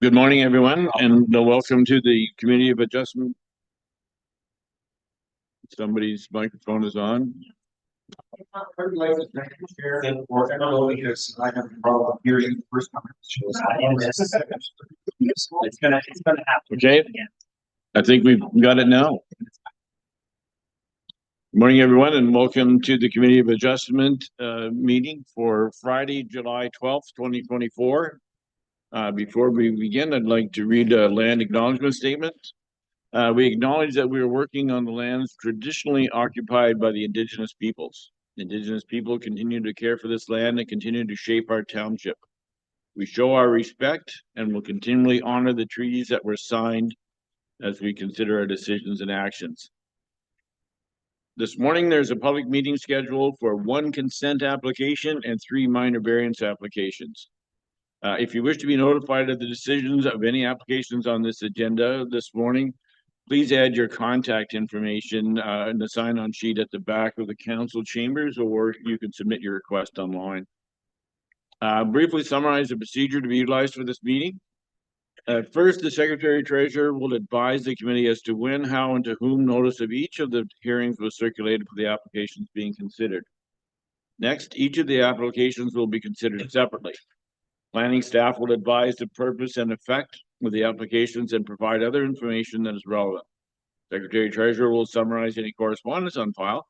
Good morning, everyone, and welcome to the Committee of Adjustment. Somebody's microphone is on. I would like to thank the chair and for because I have a problem hearing the first time. It's gonna happen. Okay, I think we've got it now. Good morning, everyone, and welcome to the Committee of Adjustment meeting for Friday, July 12th, 2024. Before we begin, I'd like to read a land acknowledgement statement. We acknowledge that we are working on the lands traditionally occupied by the Indigenous peoples. Indigenous people continue to care for this land and continue to shape our township. We show our respect and will continually honor the treaties that were signed as we consider our decisions and actions. This morning, there's a public meeting scheduled for 1 consent application and 3 minor variance applications. If you wish to be notified of the decisions of any applications on this agenda this morning, please add your contact information in the sign-on sheet at the back of the council chambers, or you can submit your request online. Briefly summarize the procedure to be utilized for this meeting. First, the Secretary-Treasurer will advise the committee as to when, how, and to whom notice of each of the hearings was circulated for the applications being considered. Next, each of the applications will be considered separately. Planning staff will advise the purpose and effect of the applications and provide other information that is relevant. Secretary-Treasurer will summarize any correspondence on file,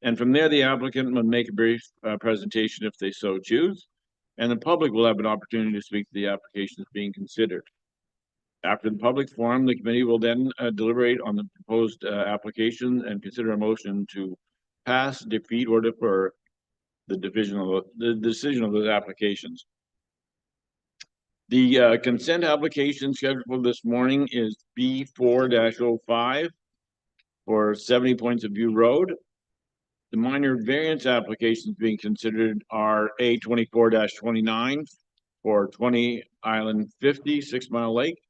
and from there the applicant will make a brief presentation if they so choose, and the public will have an opportunity to speak to the applications being considered. After the public forum, the committee will then deliberate on the proposed application and consider a motion to pass, defeat, or defer the decision of those applications. The consent application scheduled for this morning is B4-05 for 70 Points of View Road. The minor variance applications being considered are A24-29 for 20 Island 50 6 Mile Lake,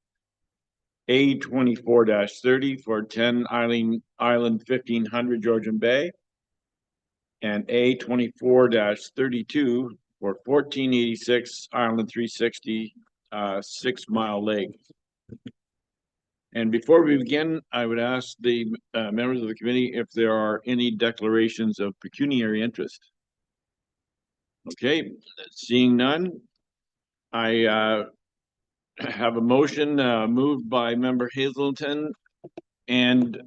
A24-30 for 10 Island 1500 Georgian Bay, and A24-32 for 1486 Island 360 6 Mile Lake. And before we begin, I would ask the members of the committee if there are any declarations of pecuniary interest. Okay, seeing none, I have a motion moved by Member Hazelton and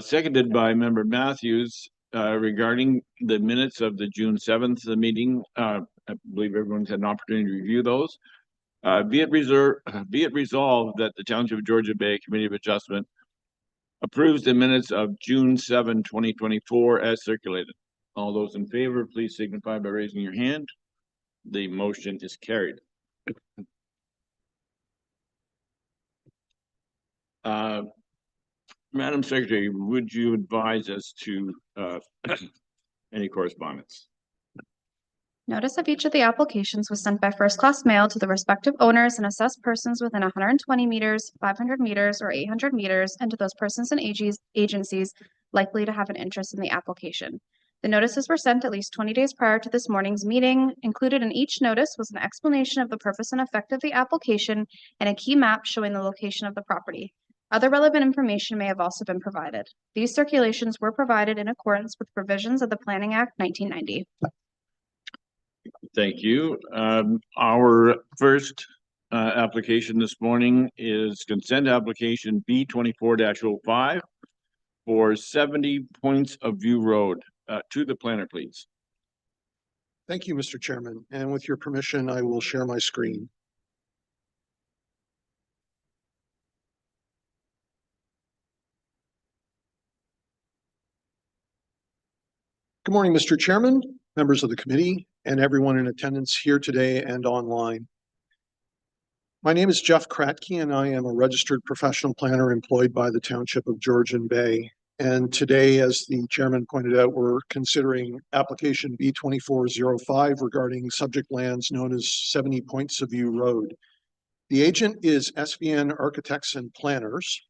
seconded by Member Matthews regarding the minutes of the June 7th meeting. I believe everyone's had an opportunity to review those. Be it resolved that the Township of Georgian Bay Committee of Adjustment approves the minutes of June 7, 2024 as circulated. All those in favor, please signify by raising your hand. The motion is carried. Madam Secretary, would you advise us to any correspondence? Notice of each of the applications was sent by first-class mail to the respective owners and assessed persons within 120 meters, 500 meters, or 800 meters, and to those persons and agencies likely to have an interest in the application. The notices were sent at least 20 days prior to this morning's meeting. Included in each notice was an explanation of the purpose and effect of the application and a key map showing the location of the property. Other relevant information may have also been provided. These circulations were provided in accordance with provisions of the Planning Act 1990. Thank you. Our first application this morning is consent application B24-05 for 70 Points of View Road. To the planner, please. Thank you, Mr. Chairman. And with your permission, I will share my screen. Good morning, Mr. Chairman, members of the committee, and everyone in attendance here today and online. My name is Jeff Kratke, and I am a registered professional planner employed by the Township of Georgian Bay. And today, as the chairman pointed out, we're considering application B24-05 regarding subject lands known as 70 Points of View Road. The agent is SVN Architects and Planners.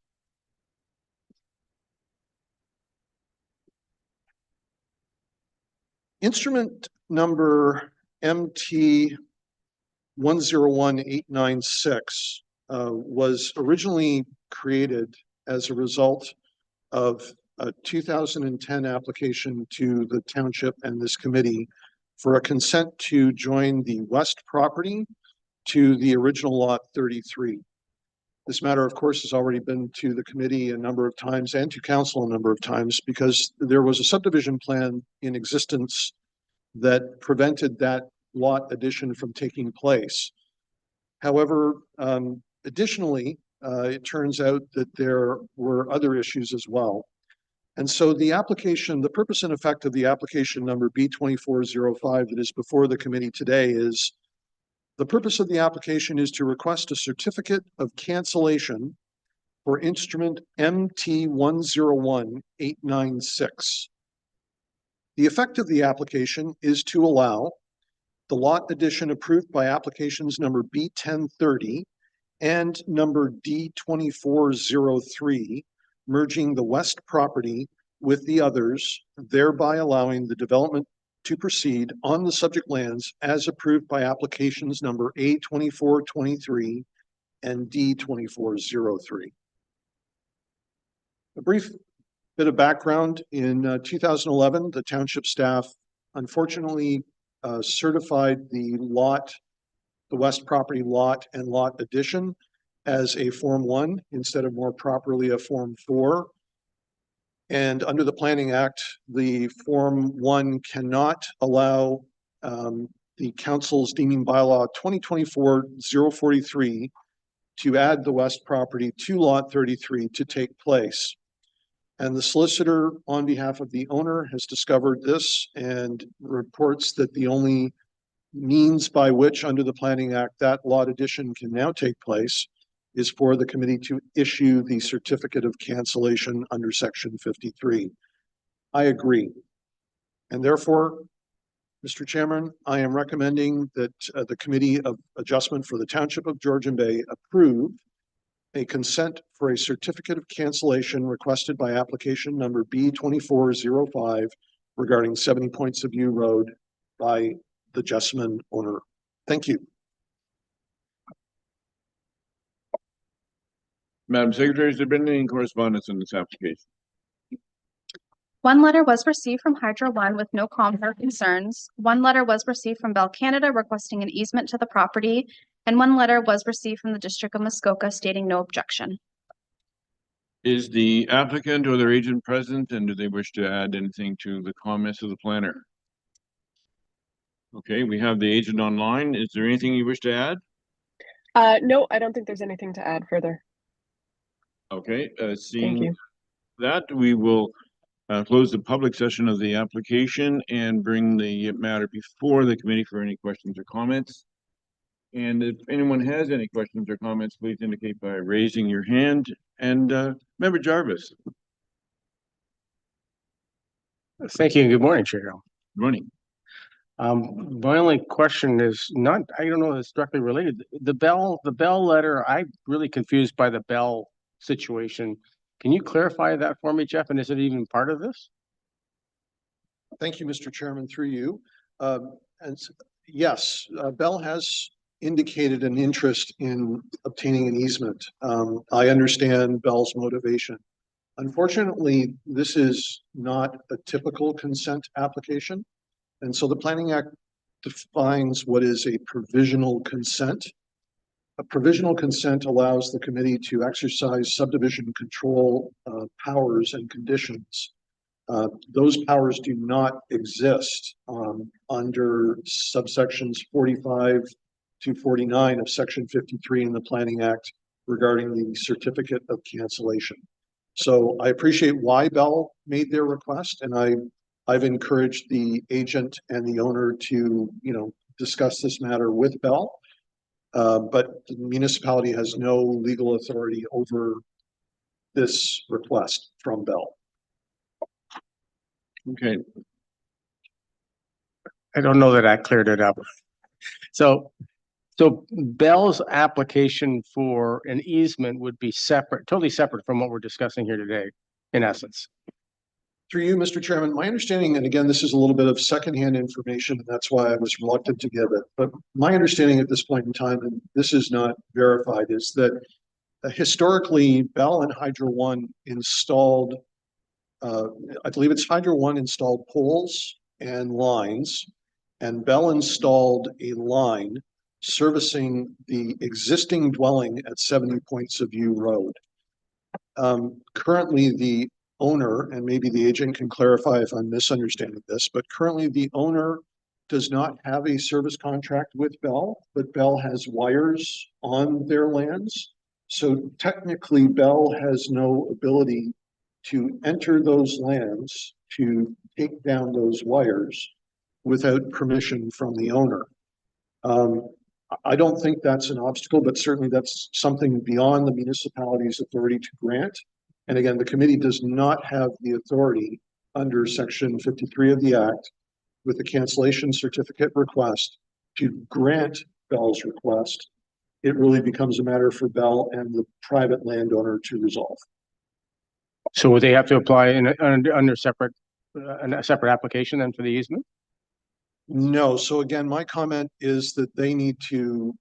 Instrument number MT 101896 was originally created as a result of a 2010 application to the township and this committee for a consent to join the west property to the original lot 33. This matter, of course, has already been to the committee a number of times and to council a number of times because there was a subdivision plan in existence that prevented that lot addition from taking place. However, additionally, it turns out that there were other issues as well. And so the application, the purpose and effect of the application number B2405 that is before the committee today is the purpose of the application is to request a certificate of cancellation for instrument MT101896. The effect of the application is to allow the lot addition approved by applications number B1030 and number D2403, merging the west property with the others, thereby allowing the development to proceed on the subject lands as approved by applications number A2423 and D2403. A brief bit of background. In 2011, the township staff unfortunately certified the west property lot and lot addition as a Form 1 instead of more properly a Form 4. And under the Planning Act, the Form 1 cannot allow the council's deeming bylaw 2024-043 to add the west property to lot 33 to take place. And the solicitor on behalf of the owner has discovered this and reports that the only means by which under the Planning Act that lot addition can now take place is for the committee to issue the certificate of cancellation under section 53. I agree. And therefore, Mr. Chairman, I am recommending that the Committee of Adjustment for the Township of Georgian Bay approve a consent for a certificate of cancellation requested by application number B2405 regarding 70 Points of View Road by the Jessiman owner. Thank you. Madam Secretary, has there been any correspondence on this application? One letter was received from Hydro One with no comment or concerns. One letter was received from Bell Canada requesting an easement to the property, and one letter was received from the District of Muskoka stating no objection. Is the applicant or their agent present, and do they wish to add anything to the comments of the planner? Okay, we have the agent online. Is there anything you wish to add? No, I don't think there's anything to add further. Okay, Thank seeing you. that, we will close the public session of the application and bring the matter before the committee for any questions or comments. And if anyone has any questions or comments, please indicate by raising your hand. And Member Jarvis. Thank you and good morning, Chair. Running. My only question is not, I don't know if it's directly related. The Bell letter, I'm really confused by the Bell situation. Can you clarify that for me, Jeff? And is it even part of this? Thank you, Mr. Chairman, through you. Yes, Bell has indicated an interest in obtaining an easement. I understand Bell's motivation. Unfortunately, this is not a typical consent application. And so the Planning Act defines what is a provisional consent. A provisional consent allows the committee to exercise subdivision control powers and conditions. Those powers do not exist under subsections 45 to 49 of section 53 in the Planning Act regarding the certificate of cancellation. So I appreciate why Bell made their request, and I've encouraged the agent and the owner to, discuss this matter with Bell. But the municipality has no legal authority over this request from Bell. Okay. I don't know that I cleared it up. So Bell's application for an easement would be separate, totally separate from what we're discussing here today, in essence. Through you, Mr. Chairman, my understanding, and again, this is a little bit of secondhand information, and that's why I was reluctant to give it. But my understanding at this point in time, and this is not verified, is that historically, Bell and Hydro One installed, I believe it's Hydro One installed poles and lines, and Bell installed a line servicing the existing dwelling at 70 Points of View Road. Currently, the owner, and maybe the agent can clarify if I'm misunderstanding this, but currently the owner does not have a service contract with Bell, but Bell has wires on their lands. So technically, Bell has no ability to enter those lands to take down those wires without permission from the owner. I don't think that's an obstacle, but certainly that's something beyond the municipality's authority to grant. And again, the committee does not have the authority under Section 53 of the Act with the cancellation certificate request to grant Bell's request. It really becomes a matter for Bell and the private landowner to resolve. So would they have to apply under a separate application then for the easement? No. So again, my comment is that they need to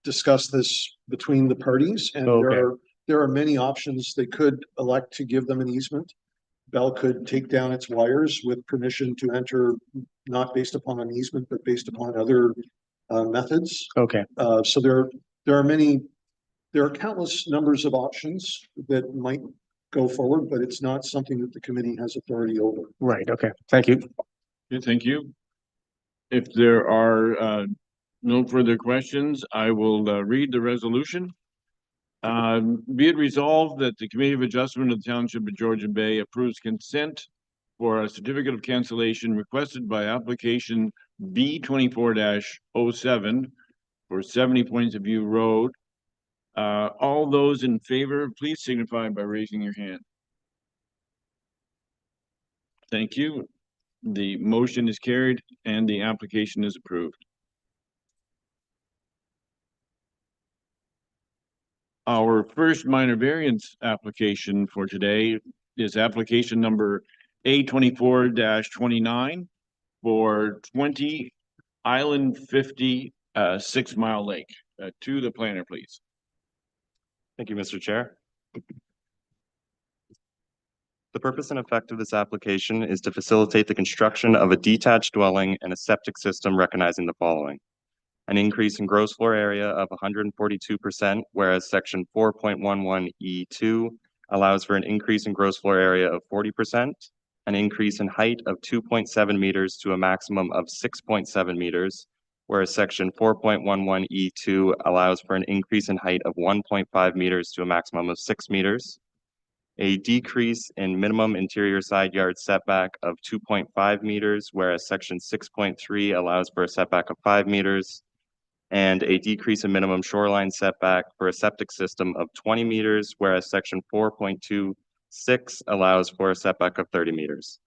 discuss this between the parties, and Okay. there are many options. They could elect to give them an easement. Bell could take down its wires with permission to enter, not based upon an easement, but based upon other methods. Okay. So there are countless numbers of options that might go forward, but it's not something that the committee has authority over. Right. Okay. Thank you. Okay, thank you. If there are no further questions, I will read the resolution. Be it resolved that the Committee of Adjustment of the Township of Georgian Bay approves consent for a certificate of cancellation requested by application B 24-07 for 70 Points of View Road. All those in favor, please signify by raising your hand. Thank you. The motion is carried and the application is approved. Our first minor variance application for today is application number A24-29 for 20 Island 50 6 Mile Lake. To the planner, please. Thank you, Mr. Chair. The purpose and effect of this application is to facilitate the construction of a detached dwelling and a septic system recognizing the following: an increase in gross floor area of 142%, whereas section 4.11E2 allows for an increase in gross floor area of 40%, an increase in height of 2.7 meters to a maximum of 6.7 meters, whereas section 4.11E2 allows for an increase in height of 1.5 meters to a maximum of 6 meters, a decrease in minimum interior side yard setback of 2.5 meters, whereas section 6.3 allows for a setback of 5 meters, and a decrease in minimum shoreline setback for a septic system of 20 meters, whereas section 4.26 allows for a setback of 30 meters.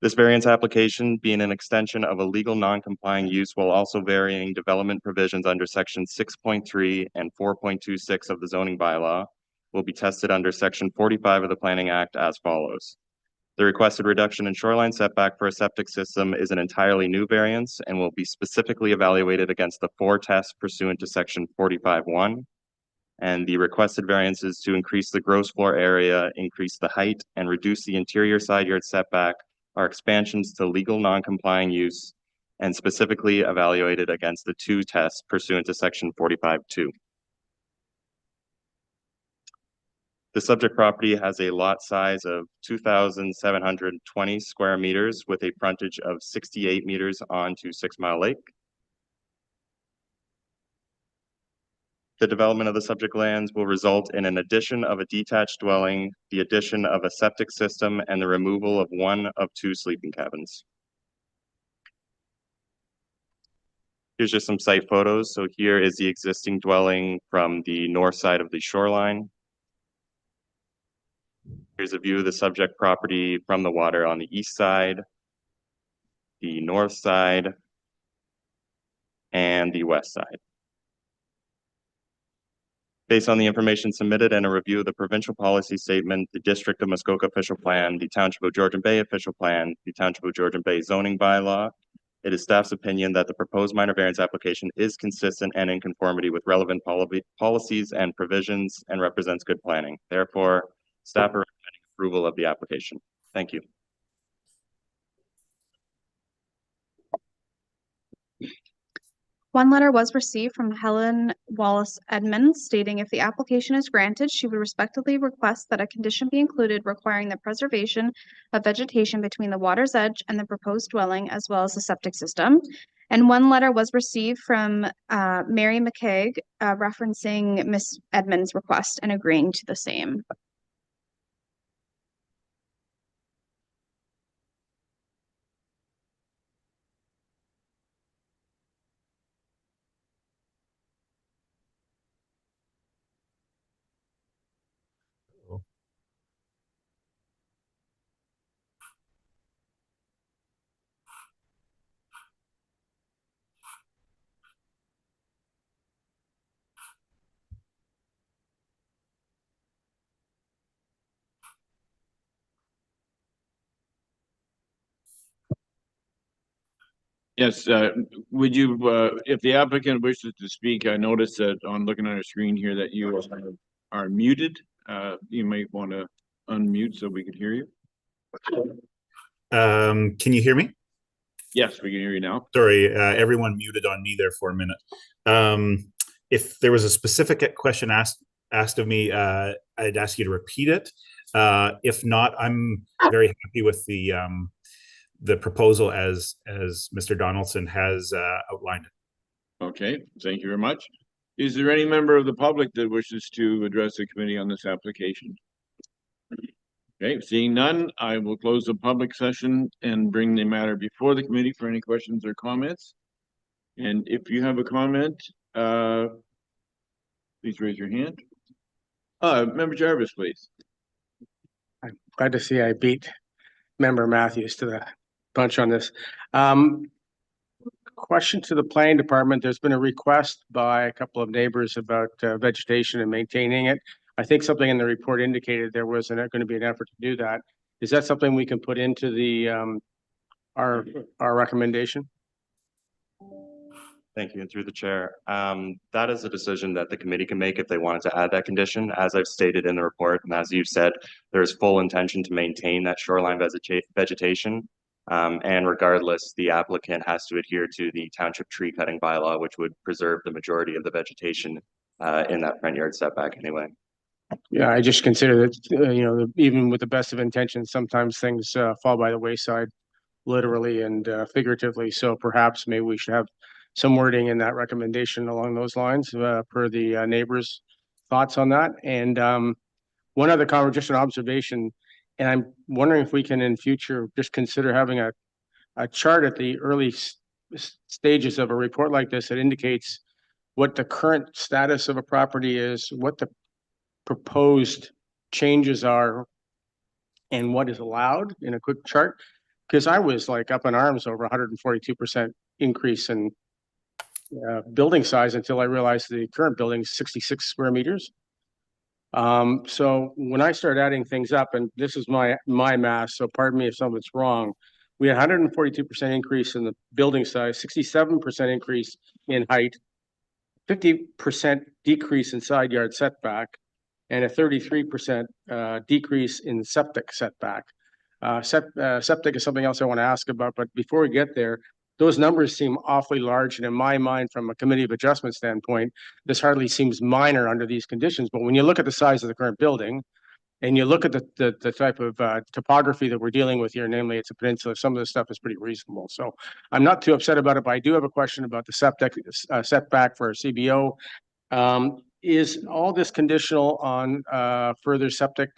This variance application, being an extension of a legal non-complying use while also varying development provisions under section 6.3 and 4.26 of the zoning bylaw, will be tested under section 45 of the Planning Act as follows. The requested reduction in shoreline setback for a septic system is an entirely new variance and will be specifically evaluated against the 4 tests pursuant to section 45.1. And the requested variances to increase the gross floor area, increase the height, and reduce the interior side yard setback are expansions to legal non-complying use and specifically evaluated against the 2 tests pursuant to section 45.2. The subject property has a lot size of 2,720 square meters with a frontage of 68 meters onto 6 Mile Lake. The development of the subject lands will result in an addition of a detached dwelling, the addition of a septic system, and the removal of 1 of 2 sleeping cabins. Here's just some site photos. So here is the existing dwelling from the north side of the shoreline. Here's a view of the subject property from the water on the east side, the north side, and the west side. Based on the information submitted and a review of the provincial policy statement, the District of Muskoka official plan, the Township of Georgian Bay official plan, the Township of Georgian Bay zoning bylaw, it is staff's opinion that the proposed minor variance application is consistent and in conformity with relevant policies and provisions and represents good planning. Therefore, staff are recommending approval of the application. Thank you. One letter was received from Helen Wallace Edmonds stating if the application is granted, she would respectfully request that a condition be included requiring the preservation of vegetation between the water's edge and the proposed dwelling, as well as the septic system. And one letter was received from Mary McCaig referencing Ms. Edmonds' request and agreeing to the same. Yes, would you, if the applicant wishes to speak, I noticed that on looking on your screen here that you are muted. You might want to unmute so we can hear you. Can you hear me? Yes, we can hear you now. Sorry, everyone muted on me there for a minute. If there was a specific question asked of me, I'd ask you to repeat it. If not, I'm very happy with the proposal as Mr. Donaldson has outlined it. Okay, thank you very much. Is there any member of the public that wishes to address the committee on this application? Okay, seeing none, I will close the public session and bring the matter before the committee for any questions or comments. And if you have a comment, please raise your hand. Member Jarvis, please. I'm glad to see I beat Member Matthews to the punch on this. Question to the planning department. There's been a request by a couple of neighbors about vegetation and maintaining it. I think something in the report indicated there was going to be an effort to do that. Is that something we can put into the our recommendation? Thank you, and through the chair. That is a decision that the committee can make if they wanted to add that condition. As I've stated in the report, and as you've said, there's full intention to maintain that shoreline vegetation. And regardless, the applicant has to adhere to the township tree cutting bylaw, which would preserve the majority of the vegetation in that front yard setback anyway. Yeah, I just consider that, even with the best of intentions, sometimes things fall by the wayside, literally and figuratively. So perhaps maybe we should have some wording in that recommendation along those lines per the neighbors' thoughts on that. And one other comment, just an observation, and I'm wondering if we can in future just consider having a chart at the early stages of a report like this that indicates what the current status of a property is, what the proposed changes are, and what is allowed in a quick chart. Because I was like up in arms over 142% increase in building size until I realized the current building is 66 square meters. So when I start adding things up, and this is my math, so pardon me if something's wrong, we had 142% increase in the building size, 67% increase in height, 50% decrease in side yard setback, and a 33% decrease in septic setback. Septic is something else I want to ask about, but before we get there, those numbers seem awfully large, and in my mind, from a committee of adjustment standpoint, this hardly seems minor under these conditions. But when you look at the size of the current building, and you look at the type of topography that we're dealing with here, namely it's a peninsula, some of this stuff is pretty reasonable. So I'm not too upset about it, but I do have a question about the septic setback for a CBO. Is all this conditional on further septic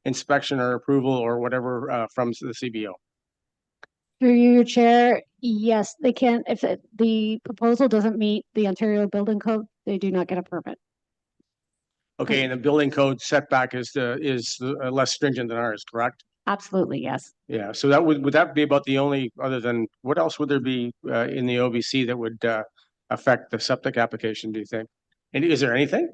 inspection or approval or whatever from the CBO? Through your chair, yes, they can. If the proposal doesn't meet the Ontario Building Code, they do not get a permit. Okay, and the building code setback is less stringent than ours, correct? Absolutely, yes. Yeah, so that would that be about the only, other than, what else would there be in the OBC that would affect the septic application, do you think? And is there anything?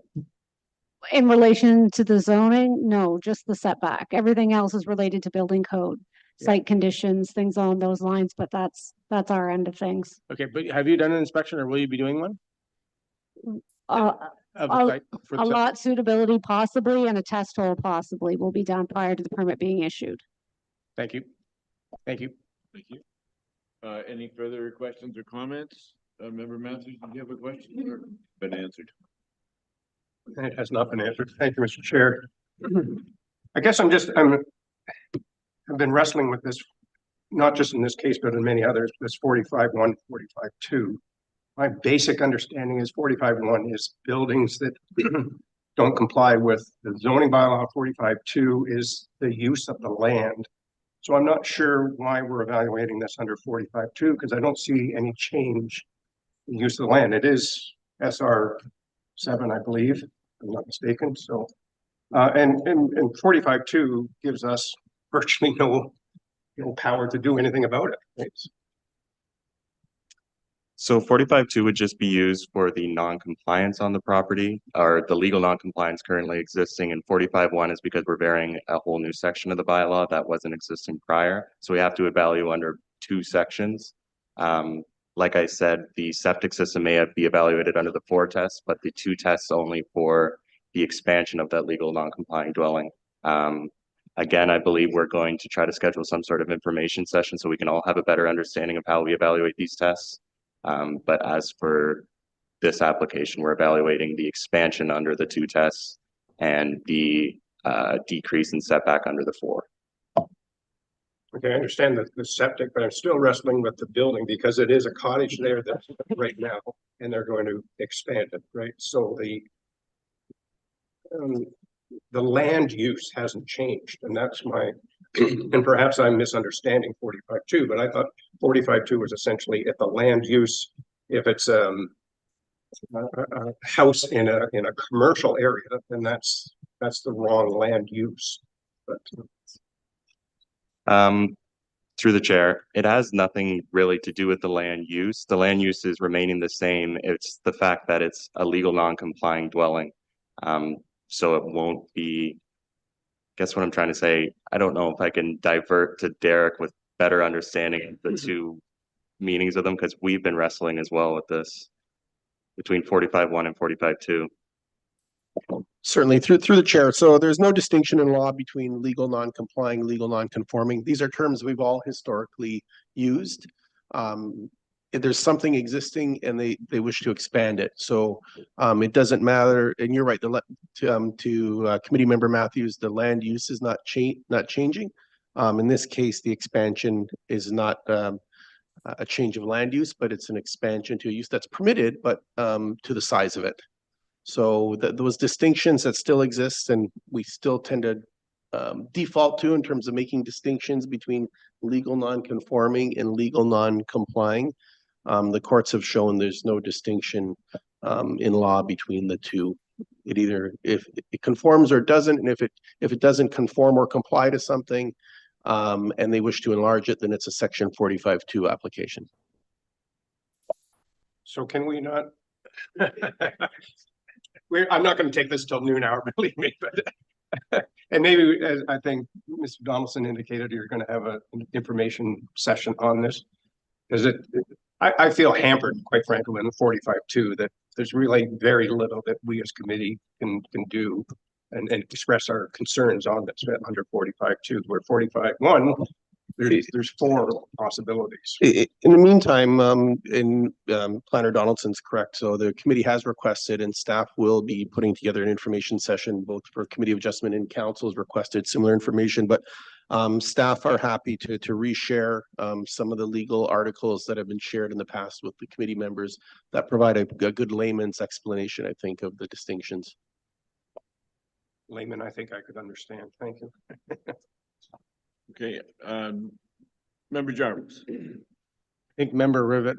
In relation to the zoning, no, just the setback. Everything else is related to building code, site conditions, things along those lines, but that's our end of things. Okay, but have you done an inspection or will you be doing one? Uh, Of the I'll- site for a the lot suitability possibly and a test hole possibly will be done prior to the permit being issued. Thank you. Thank you. Thank you. Any further questions or comments? Member Matthews, did you have a question or been answered? It has not been answered. Thank you, Mr. Chair. I guess I've been wrestling with this, not just in this case, but in many others, this 45-1, 45-2. My basic understanding is 45-1 is buildings that don't comply with the zoning bylaw. 45-2 is the use of the land. So I'm not sure why we're evaluating this under 45-2 because I don't see any change in use of the land. It is SR 7, I believe, if I'm not mistaken. So, and 45-2 gives us virtually no power to do anything about it. Right? So 45-2 would just be used for the non-compliance on the property or the legal non-compliance currently existing, and 45-1 is because we're varying a whole new section of the bylaw that wasn't existing prior. So we have to evaluate under 2 sections. Like I said, the septic system may be evaluated under the 4 tests, but the 2 tests only for the expansion of that legal non-compliant dwelling. Again, I believe we're going to try to schedule some sort of information session so we can all have a better understanding of how we evaluate these tests. But as for this application, we're evaluating the expansion under the 2 tests and the decrease in setback under the 4. Okay, I understand the septic, but I'm still wrestling with the building because it is a cottage there that's right now, and they're going to expand it, right? So the land use hasn't changed, and that's my, and perhaps I'm misunderstanding 45-2, but I thought 45-2 was essentially if the land use, if it's a house in a commercial area, then that's the wrong land use. But Through the chair, it has nothing really to do with the land use. The land use is remaining the same. It's the fact that it's a legal non-complying dwelling. So it won't be, guess what I'm trying to say? I don't know if I can divert to Derek with better understanding of the 2 meanings of them, because we've been wrestling as well with this between 45-1 and 45-2. Certainly through the chair. So there's no distinction in law between legal non-complying, legal non-conforming. These are terms we've all historically used. If there's something existing and they wish to expand it. So it doesn't matter. And you're right, to committee member Matthews, the land use is not changing. In this case, the expansion is not a change of land use, but it's an expansion to a use that's permitted, but to the size of it. So those distinctions that still exist and we still tend to default to in terms of making distinctions between legal non-conforming and legal non-complying. The courts have shown there's no distinction in law between the 2. It either if it conforms or doesn't, and if it doesn't conform or comply to something, and they wish to enlarge it, then it's a section 45-2 application. so can we not? I'm not going to take this till noon hour, believe me, but and maybe as I think Mr. Donaldson indicated, you're going to have an information session on this because I feel hampered, quite frankly, in the 45-2 that there's really very little that we as committee can do and express our concerns on this under 45-2, where 45-1, there's 4 possibilities. In the meantime, Planner Donaldson's correct. So the committee has requested and staff will be putting together an information session, both for Committee of Adjustment and Council's requested similar information, but staff are happy to reshare some of the legal articles that have been shared in the past with the committee members that provide a good layman's explanation, I think, of the distinctions. Layman, I think I could understand. Thank you. Okay, Member Jarvis. I think member Rivet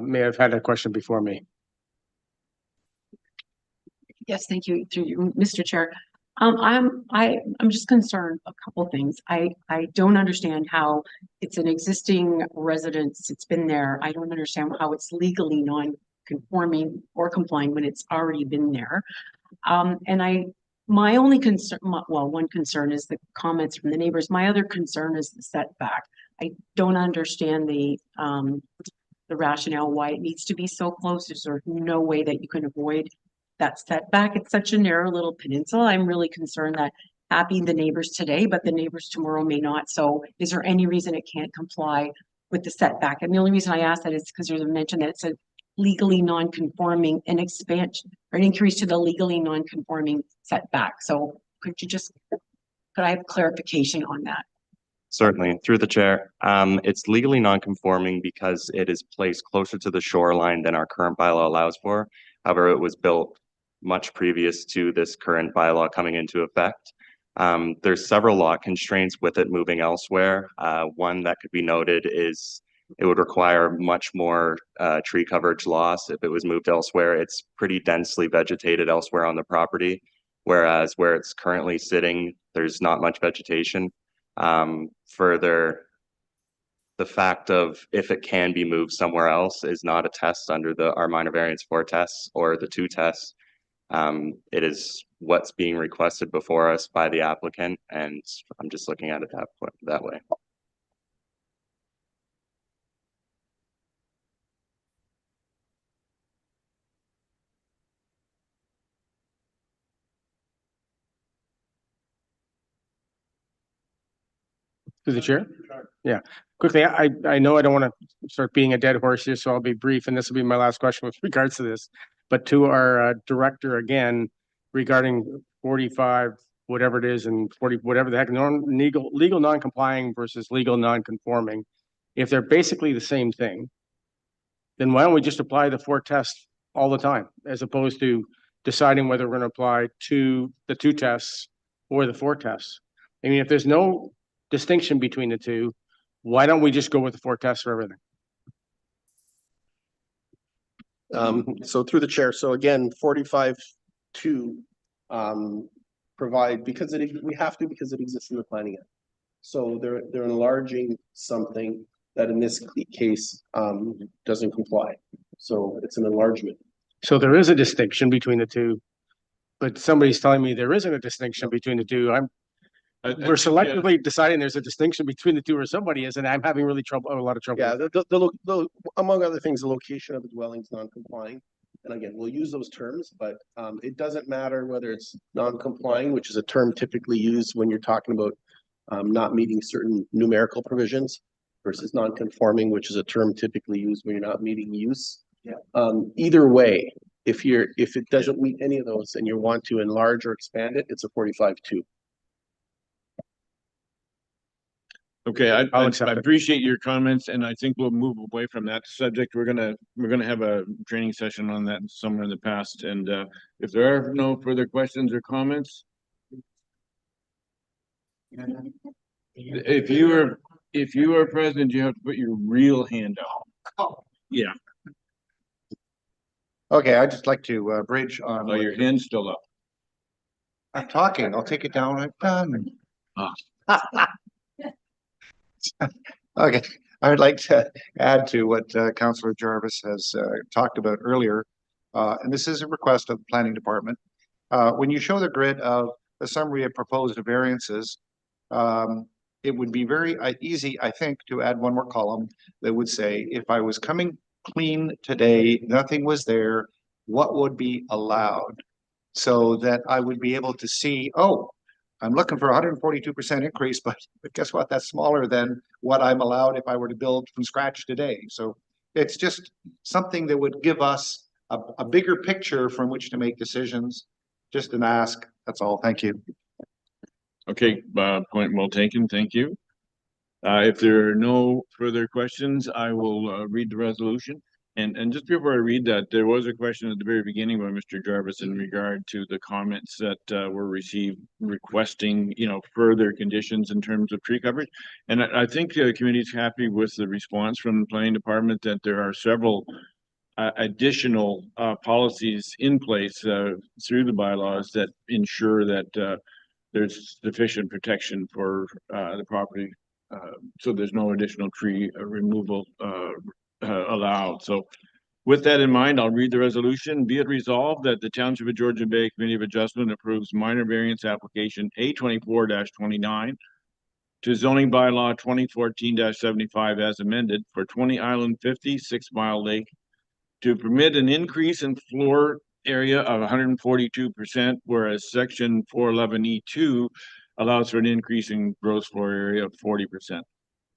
may have had a question before me. Yes, thank you, through you, Mr. Chair. I'm just concerned a couple things. I don't understand how it's an existing residence. It's been there. I don't understand how it's legally conforming or complying when it's already been there. My only concern, well, one concern is the comments from the neighbors. My other concern is the setback. I don't understand the rationale why it needs to be so close. There's sort of no way that you can avoid that setback. It's such a narrow little peninsula. I'm really concerned that happy the neighbors today, but the neighbors tomorrow may not. So is there any reason it can't comply with the setback? And the only reason I ask that is because there's a mention that it's a legally non-conforming, an expansion or an increase to the legally non-conforming setback. So could I have clarification on that? Certainly, through the chair. It's legally non-conforming because it is placed closer to the shoreline than our current bylaw allows for. However, it was built much previous to this current bylaw coming into effect. There's several lot constraints with it moving elsewhere. One that could be noted is it would require much more tree coverage loss if it was moved elsewhere. It's pretty densely vegetated elsewhere on the property, whereas where it's currently sitting, there's not much vegetation. Further, the fact of if it can be moved somewhere else is not a test under our minor variance 4 tests or the 2 tests. It is what's being requested before us by the applicant, and I'm just looking at it that way. Through the chair? Yeah, quickly, I know I don't want to start being a dead horse here, so I'll be brief, and this will be my last question with regards to this. But to our director again, regarding 45, whatever it is, and 40, whatever the heck, legal non-complying versus legal non-conforming, if they're basically the same thing, then why don't we just apply the 4 tests all the time, as opposed to deciding whether we're going to apply to the 2 tests or the 4 tests? I mean, if there's no distinction between the two, why don't we just go with the 4 tests for everything? So through the chair, so again, 45-2 provide because we have to because it exists in the planning act. So they're enlarging something that in this case doesn't comply. So it's an enlargement. So there is a distinction between the two, but somebody's telling me there isn't a distinction between the two. We're selectively deciding there's a distinction between the two, or somebody is, and I'm having a lot of trouble. Yeah, among other things, the location of the dwelling is non-complying. And again, we'll use those terms, but it doesn't matter whether it's non-complying, which is a term typically used when you're talking about not meeting certain numerical provisions, versus non-conforming, which is a term typically used when you're not meeting use. Yeah. Either way, if it doesn't meet any of those and you want to enlarge or expand it, it's a 45-2. Okay, I appreciate your comments, and I think we'll move away from that subject. We're gonna have a training session on that somewhere in the past, and if there are no further questions or comments, if you are present, you have to put your real hand out. Yeah. Okay, I'd just like to bridge on. Oh, your hand's still up. I'm talking. I'll take it down. I'm done. Oh. Okay, I would like to add to what Councillor Jarvis has talked about earlier, and this is a request of the Planning Department. When you show the grid of the summary of proposed variances, it would be very easy, I think, to add one more column that would say, if I was coming clean today, nothing was there, what would be allowed? So that I would be able to see, oh, I'm looking for 142% increase, but guess what? That's smaller than what I'm allowed if I were to build from scratch today. So it's just something that would give us a bigger picture from which to make decisions. Just an ask. That's all. Thank you. Okay, point well taken. Thank you. If there are no further questions, I will read the resolution. And just before I read that, there was a question at the very beginning by Mr. Jarvis in regard to the comments that were received requesting, further conditions in terms of tree coverage. And I think the committee is happy with the response from the planning department that there are several additional policies in place through the bylaws that ensure that there's sufficient protection for the property. So there's no additional tree removal allowed. So With that in mind, I'll read the resolution. Be it resolved that the Township of Georgian Bay Committee of Adjustment approves minor variance application A24-29 to zoning bylaw 2014-75 as amended for 20 Island 50 6 Mile Lake to permit an increase in floor area of 142%, whereas section 411E2 allows for an increase in gross floor area of 40%.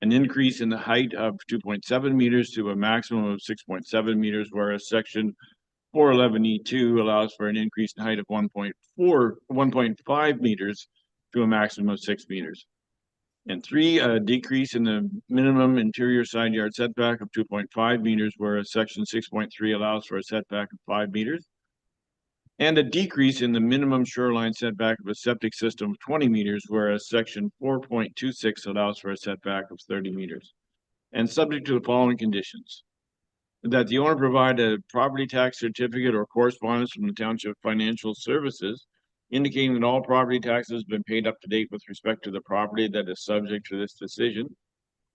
An increase in the height of 2.7 meters to a maximum of 6.7 meters, whereas section 411E2 allows for an increase in height of 1.5 meters to a maximum of 6 meters. And 3, a decrease in the minimum interior side yard setback of 2.5 meters, whereas section 6.3 allows for a setback of 5 meters. And a decrease in the minimum shoreline setback of a septic system of 20 meters, whereas section 4.26 allows for a setback of 30 meters. And subject to the following conditions: that the owner provide a property tax certificate or correspondence from the Township Financial Services indicating that all property taxes have been paid up to date with respect to the property that is subject to this decision,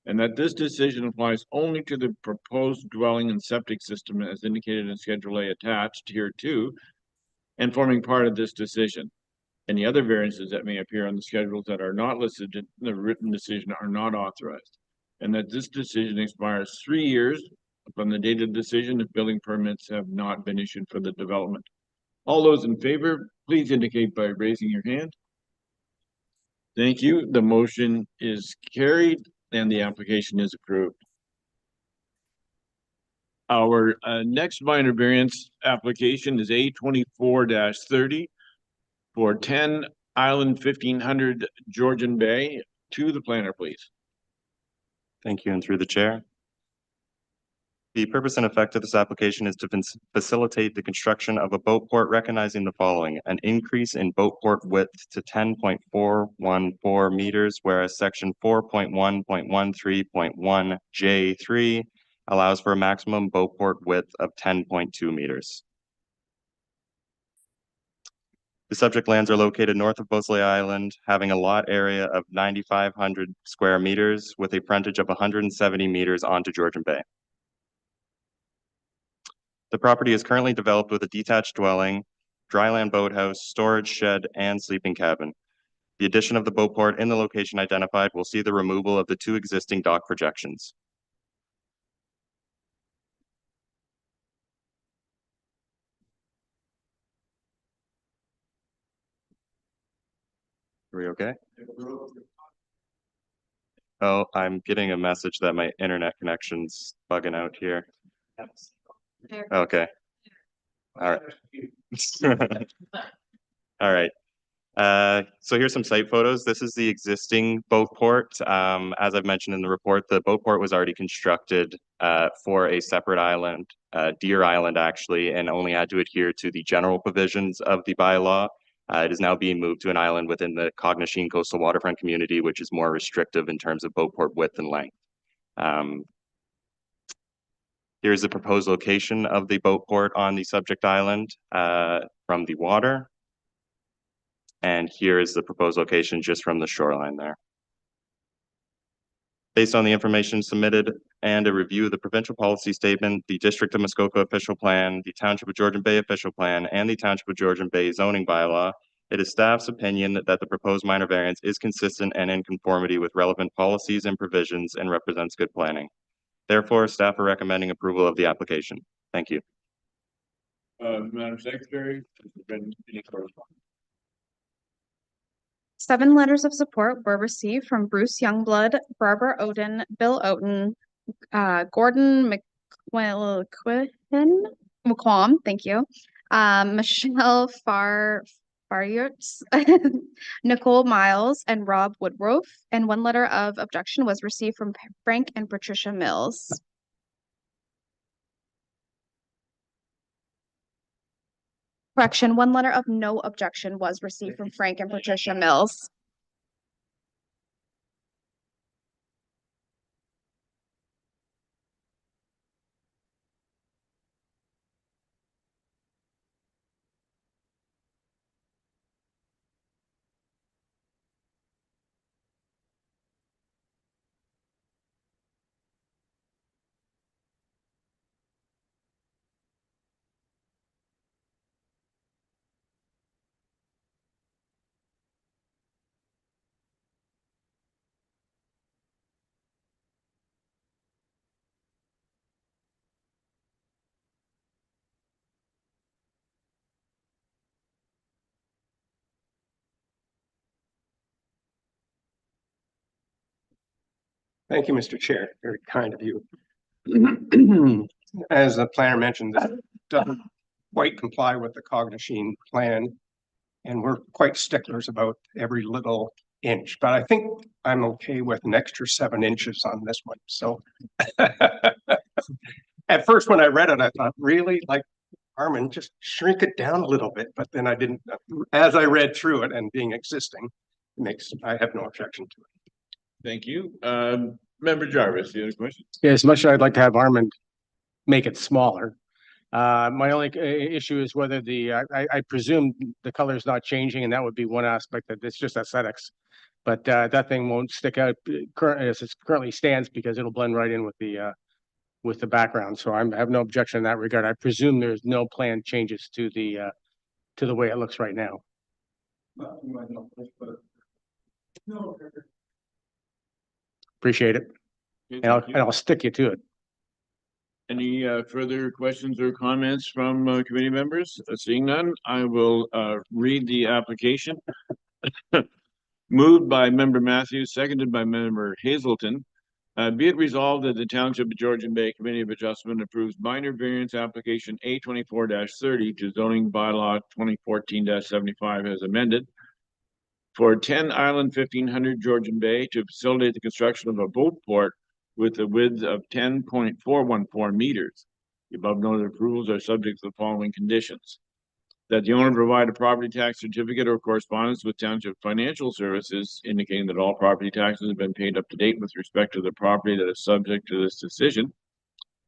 and that this decision applies only to the proposed dwelling and septic system as indicated in Schedule A attached here too, and forming part of this decision. Any other variances that may appear on the schedules that are not listed in the written decision are not authorized, and that this decision expires 3 years from the date of decision if building permits have not been issued for the development. All those in favor, please indicate by raising your hand. Thank you. The motion is carried and the application is approved. Our next minor variance application is A24-30 for 10 Island 1500 Georgian Bay. To the planner, please. Thank you, and through the chair. The purpose and effect of this application is to facilitate the construction of a boat port recognizing the following: an increase in boat port width to 10.414 meters, whereas section 4.1.13.1 J3 allows for a maximum boat port width of 10.2 meters. The subject lands are located north of Bosley Island, having a lot area of 9,500 square meters with a frontage of 170 meters onto Georgian Bay. The property is currently developed with a detached dwelling, dryland boathouse, storage shed, and sleeping cabin. The addition of the boat port in the location identified will see the removal of the 2 existing dock projections. Are we okay? Oh, I'm getting a message that my internet connection's bugging out here. Okay. All right. All right. So here's some site photos. This is the existing boat port. As I've mentioned in the report, the boat port was already constructed for a separate island, Deer Island actually, and only had to adhere to the general provisions of the bylaw. It is now being moved to an island within the Cognachine Coastal Waterfront Community, which is more restrictive in terms of boat port width and length. Here's the proposed location of the boat port on the subject island from the water. And here is the proposed location just from the shoreline there. Based on the information submitted and a review of the provincial policy statement, the District of Muskoka official plan, the Township of Georgian Bay official plan, and the Township of Georgian Bay zoning bylaw, it is staff's opinion that the proposed minor variance is consistent and in conformity with relevant policies and provisions and represents good planning. Therefore, staff are recommending approval of the application. Thank you. Madam Secretary, has there been any correspondence? 7 letters of support were received from Bruce Youngblood, Barbara Oden, Bill Oden, Gordon McQuam, thank you, Michelle Faryertz, Nicole Miles, and Rob Woodruff. And 1 letter of objection was received from Frank and Patricia Mills. Correction, 1 letter of no objection was received from Frank and Patricia Mills. Thank you, Mr. Chair. Very kind of you. As the planner mentioned, this doesn't quite comply with the Cognizine plan. And we're quite sticklers about every little inch, but I think I'm okay with an extra 7 inches on this one. So at first, when I read it, I thought, really, like, Armin, just shrink it down a little bit. But then I didn't, as I read through it and being existing, I have no objection to it. Thank you. Member Jarvis, you have a question? Yeah, as much as I'd like to have Armand make it smaller. My only issue is whether I presume the color is not changing, and that would be one aspect that it's just aesthetics. But that thing won't stick out as it currently stands because it'll blend right in with the background. So I have no objection in that regard. I presume there's no planned changes to the way it looks right now. Appreciate it. Okay, And I'll stick you to it. Any further questions or comments from committee members? Seeing none, I will read the application. Moved by member Matthews, seconded by member Hazelton. Be it resolved that the Township of Georgian Bay Committee of Adjustment approves minor variance application A24-30 to zoning bylaw 2014-75 as amended for 10 Island 1500 Georgian Bay to facilitate the construction of a boat port with a width of 10.414 meters. The above noted approvals are subject to the following conditions: that the owner provide a property tax certificate or correspondence with Township Financial Services indicating that all property taxes have been paid up to date with respect to the property that is subject to this decision,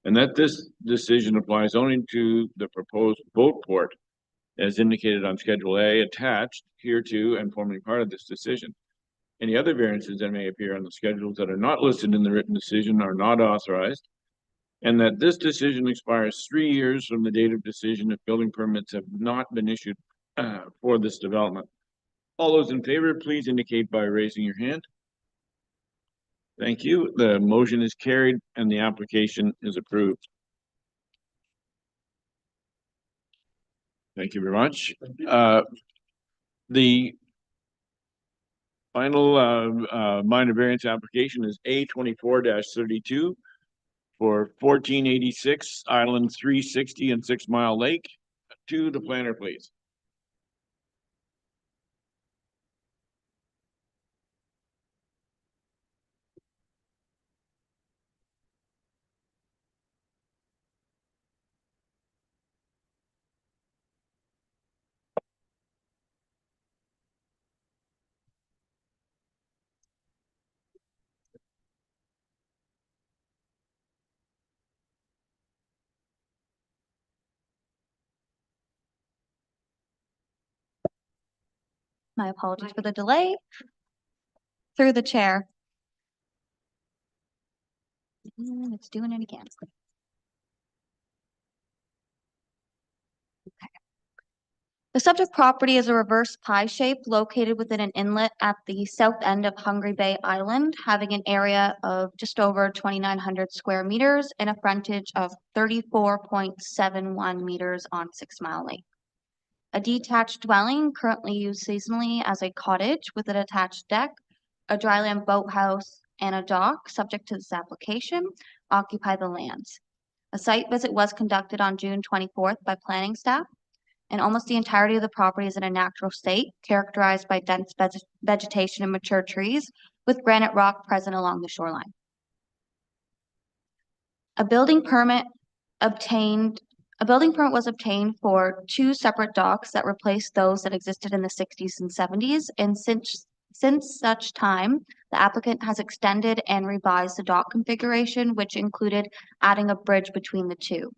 and that this decision applies only to the proposed boat port as indicated on Schedule A attached hereto and forming part of this decision. Any other variances that may appear on the schedules that are not listed in the written decision are not authorized, and that this decision expires 3 years from the date of decision if building permits have not been issued for this development. All those in favor, please indicate by raising your hand. Thank you. The motion is carried and the application is approved. Thank you very much. The final minor variance application is A24-32 for 1486 Island 360 and 6 Mile Lake. To the planner, please. My apologies for the delay. Through the chair. And it's doing it again. Okay. The subject property is a reverse pie shape located within an inlet at the south end of Hungry Bay Island, having an area of just over 2,900 square meters and a frontage of 34.71 meters on 6 Mile Lake. A detached dwelling currently used seasonally as a cottage with an attached deck, a dryland boathouse, and a dock, subject to this application, occupy the lands. A site visit was conducted on June 24th by planning staff, and almost the entirety of the property is in a natural state, characterized by dense vegetation and mature trees, with granite rock present along the shoreline. A building permit was obtained for 2 separate docks that replaced those that existed in the 60s and 70s, and since such time, the applicant has extended and revised the dock configuration, which included adding a bridge between the two.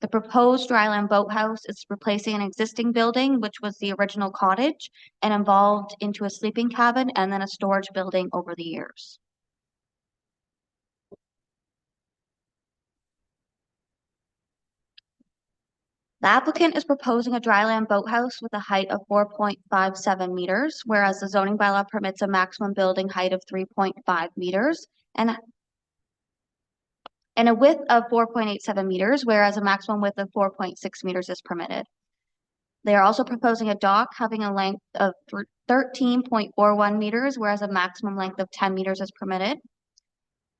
The proposed dryland boathouse is replacing an existing building, which was the original cottage, and evolved into a sleeping cabin and then a storage building over the years. The applicant is proposing a dryland boathouse with a height of 4.57 meters, whereas the zoning bylaw permits a maximum building height of 3.5 meters and a width of 4.87 meters, whereas a maximum width of 4.6 meters is permitted. They are also proposing a dock having a length of 13.41 meters, whereas a maximum length of 10 meters is permitted.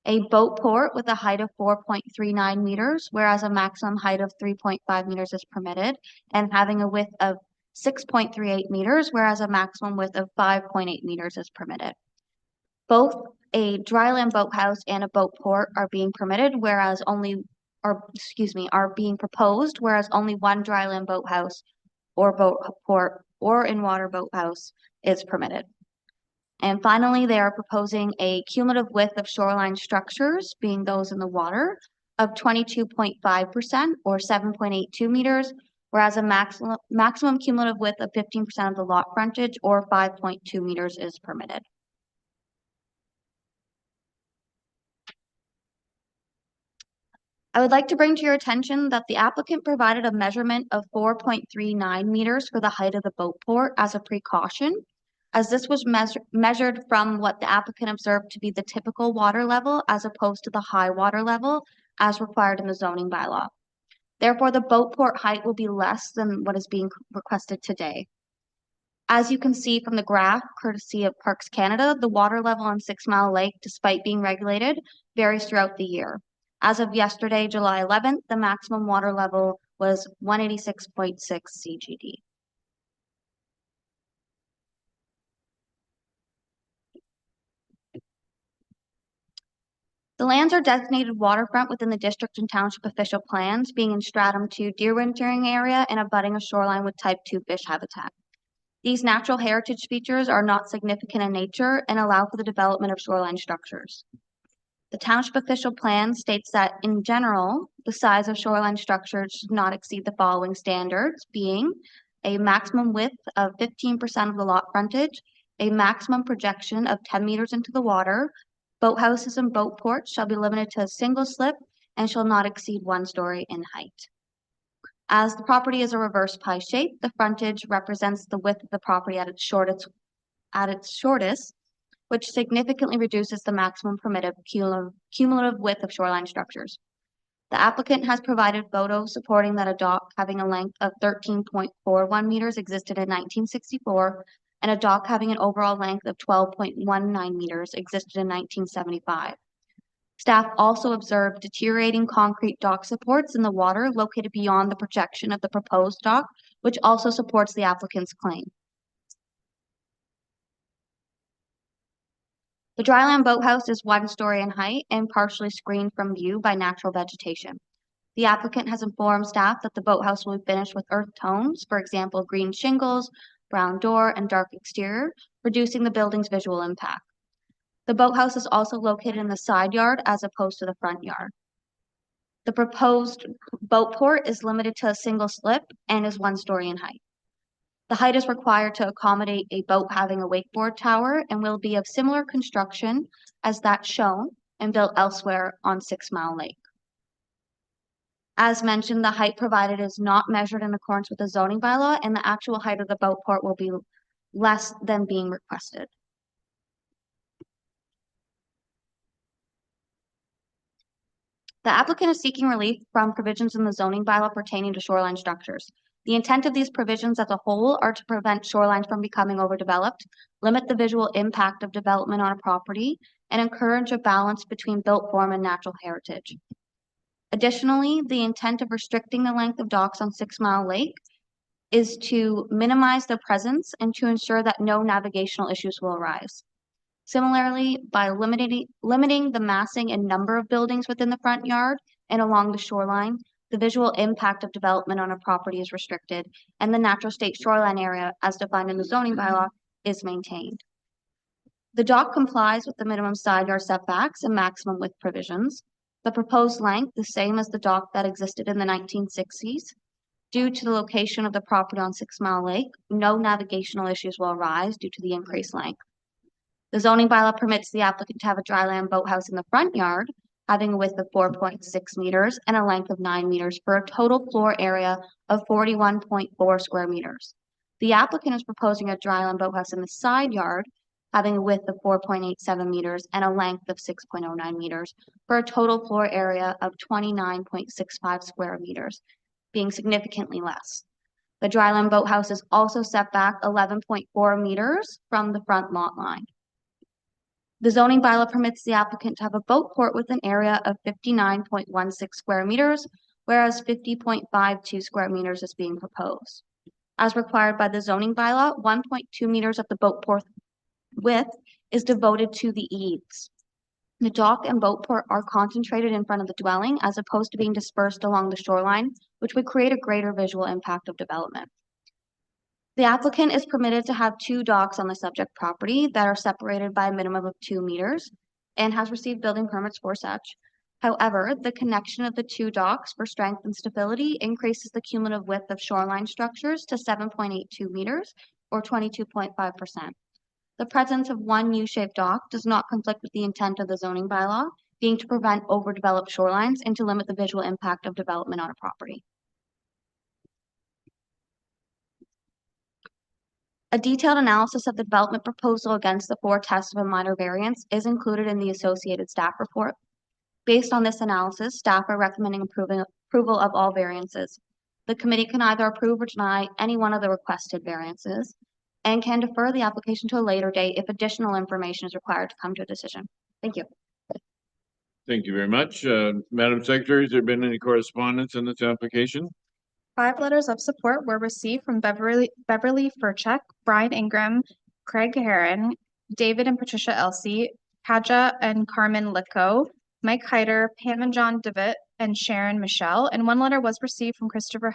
A boat port with a height of 4.39 meters, whereas a maximum height of 3.5 meters is permitted, and having a width of 6.38 meters, whereas a maximum width of 5.8 meters is permitted. Both a dryland boathouse and a boat port are being permitted, are being proposed, whereas only one dryland boathouse or boat port or in-water boathouse is permitted. And finally, they are proposing a cumulative width of shoreline structures, being those in the water, of 22.5% or 7.82 meters, whereas a maximum cumulative width of 15% of the lot frontage or 5.2 meters is permitted. I would like to bring to your attention that the applicant provided a measurement of 4.39 meters for the height of the boat port as a precaution, as this was measured from what the applicant observed to be the typical water level as opposed to the high water level as required in the zoning bylaw. Therefore, the boat port height will be less than what is being requested today. As you can see from the graph, courtesy of Parks Canada, the water level on 6 Mile Lake, despite being regulated, varies throughout the year. As of yesterday, July 11th, the maximum water level was 186.6 CGD. The lands are designated waterfront within the district and township official plans, being in stratum 2 deer wintering area and abutting a shoreline with type 2 fish habitat. These natural heritage features are not significant in nature and allow for the development of shoreline structures. The township official plan states that, in general, the size of shoreline structures should not exceed the following standards, being a maximum width of 15% of the lot frontage, a maximum projection of 10 meters into the water. Boathouses and boat ports shall be limited to a single slip and shall not exceed 1 story in height. As the property is a reverse pie shape, the frontage represents the width of the property at its shortest, which significantly reduces the maximum permitted cumulative width of shoreline structures. The applicant has provided photos supporting that a dock having a length of 13.41 meters existed in 1964, and a dock having an overall length of 12.19 meters existed in 1975. Staff also observed deteriorating concrete dock supports in the water located beyond the projection of the proposed dock, which also supports the applicant's claim. The dryland boathouse is 1 story in height and partially screened from view by natural vegetation. The applicant has informed staff that the boathouse will be finished with earth tones, for example, green shingles, brown door, and dark exterior, reducing the building's visual impact. The boathouse is also located in the side yard as opposed to the front yard. The proposed boat port is limited to a single slip and is 1 story in height. The height is required to accommodate a boat having a wakeboard tower and will be of similar construction as that shown and built elsewhere on 6 Mile Lake. As mentioned, the height provided is not measured in accordance with the zoning bylaw, and the actual height of the boat port will be less than being requested. The applicant is seeking relief from provisions in the zoning bylaw pertaining to shoreline structures. The intent of these provisions as a whole are to prevent shorelines from becoming overdeveloped, limit the visual impact of development on a property, and encourage a balance between built form and natural heritage. Additionally, the intent of restricting the length of docks on 6 Mile Lake is to minimize their presence and to ensure that no navigational issues will arise. Similarly, by limiting the massing and number of buildings within the front yard and along the shoreline, the visual impact of development on a property is restricted, and the natural state shoreline area, as defined in the zoning bylaw, is maintained. The dock complies with the minimum side yard setbacks and maximum width provisions. The proposed length, the same as the dock that existed in the 1960s. Due to the location of the property on 6 Mile Lake, no navigational issues will arise due to the increased length. The zoning bylaw permits the applicant to have a dryland boathouse in the front yard, having a width of 4.6 meters and a length of 9 meters for a total floor area of 41.4 square meters. The applicant is proposing a dryland boathouse in the side yard, having a width of 4.87 meters and a length of 6.09 meters for a total floor area of 29.65 square meters, being significantly less. The dryland boathouse is also set back 11.4 meters from the front lot line. The zoning bylaw permits the applicant to have a boat port with an area of 59.16 square meters, whereas 50.52 square meters is being proposed. As required by the zoning bylaw, 1.2 meters of the boat port width is devoted to the eaves. The dock and boat port are concentrated in front of the dwelling as opposed to being dispersed along the shoreline, which would create a greater visual impact of development. The applicant is permitted to have 2 docks on the subject property that are separated by a minimum of 2 meters and has received building permits for such. However, the connection of the 2 docks for strength and stability increases the cumulative width of shoreline structures to 7.82 meters or 22.5%. The presence of one U-shaped dock does not conflict with the intent of the zoning bylaw, being to prevent overdeveloped shorelines and to limit the visual impact of development on a property. A detailed analysis of the development proposal against the 4 tests of a minor variance is included in the associated staff report. Based on this analysis, staff are recommending approval of all variances. The committee can either approve or deny any one of the requested variances and can defer the application to a later date if additional information is required to come to a decision. Thank you. Thank you very much. Madam Secretary, has there been any correspondence in this application? 5 letters of support were received from Beverly Furchek, Brian Ingram, Craig Heron, David and Patricia Elsey, Kaja and Carmen Licko, Mike Heider, Pam and John Devitt, and Sharon Michelle. And 1 letter was received from Christopher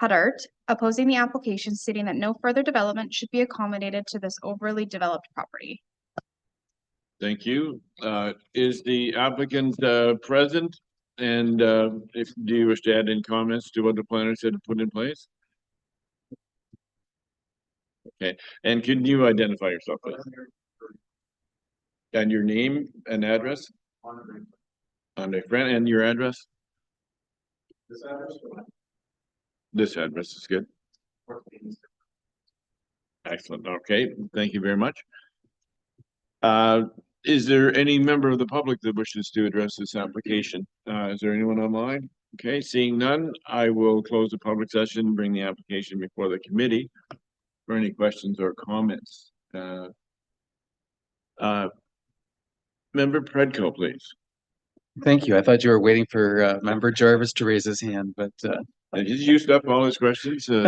Huddart opposing the application, stating that no further development should be accommodated to this overly developed property. Thank you. Is the applicant present? And do you wish to add any comments to what the planners had put in place? Okay, and can you identify yourself, please? And your name and address? Andre Frehn, and your address? This address is good. Excellent. Okay, thank you very much. Is there any member of the public that wishes to address this application? Is there anyone online? Okay, seeing none, I will close the public session and bring the application before the committee for any questions or comments. Member Predko, please. Thank you. I thought you were waiting for Member Jarvis to raise his hand, but he's used up all his questions, so.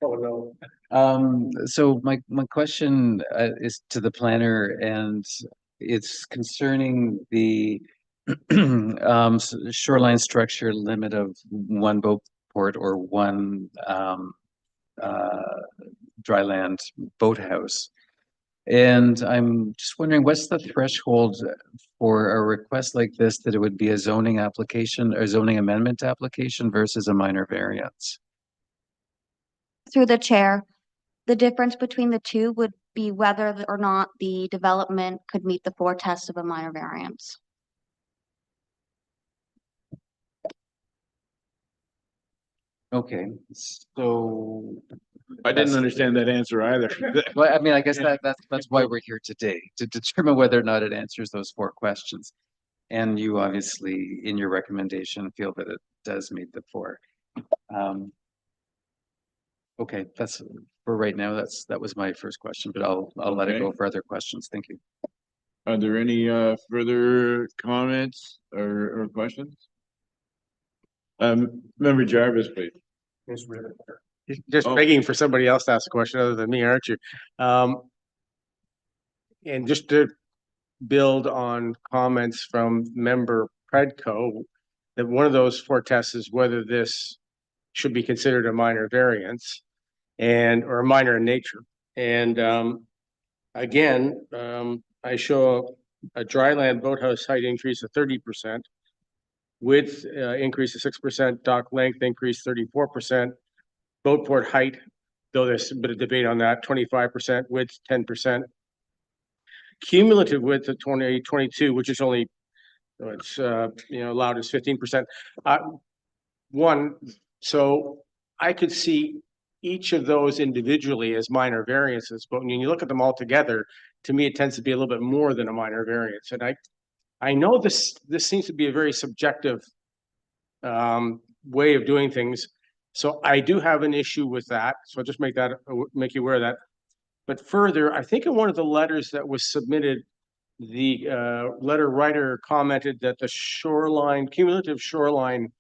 Oh, no. So my question is to the planner, and it's concerning the shoreline structure limit of 1 boat port or 1 dry land boathouse. And I'm just wondering, what's the threshold for a request like this, that it would be a zoning application or zoning amendment application versus a minor variance? Through the chair, the difference between the 2 would be whether or not the development could meet the 4 tests of a minor variance. Okay, so I didn't understand that answer either. well, I mean, I guess that's why we're here today, to determine whether or not it answers those 4 questions. And you obviously, in your recommendation, feel that it does meet the 4. Okay, that's for right now. That was my first question, but I'll let it go for other questions. Thank you. Are there any further comments or questions? Member Jarvis, please. Just begging for somebody else to ask a question other than me, aren't you? And just to build on comments from Member Predko, that one of those 4 tests is whether this should be considered a minor variance or minor in nature. And again, I show a dry land boathouse height increase of 30%, width increase of 6%, dock length increase 34%, boat port height, though there's a bit of debate on that, 25%, width 10%, cumulative width of 22, which is only it's allowed is 15%. So I could see each of those individually as minor variances, but when you look at them all together, to me, it tends to be a little bit more than a minor variance. And I know this seems to be a very subjective way of doing things. So I do have an issue with that. So I'll just make you aware of that. But further, I think in one of the letters that was submitted, the letter writer commented that the shoreline, cumulative shoreline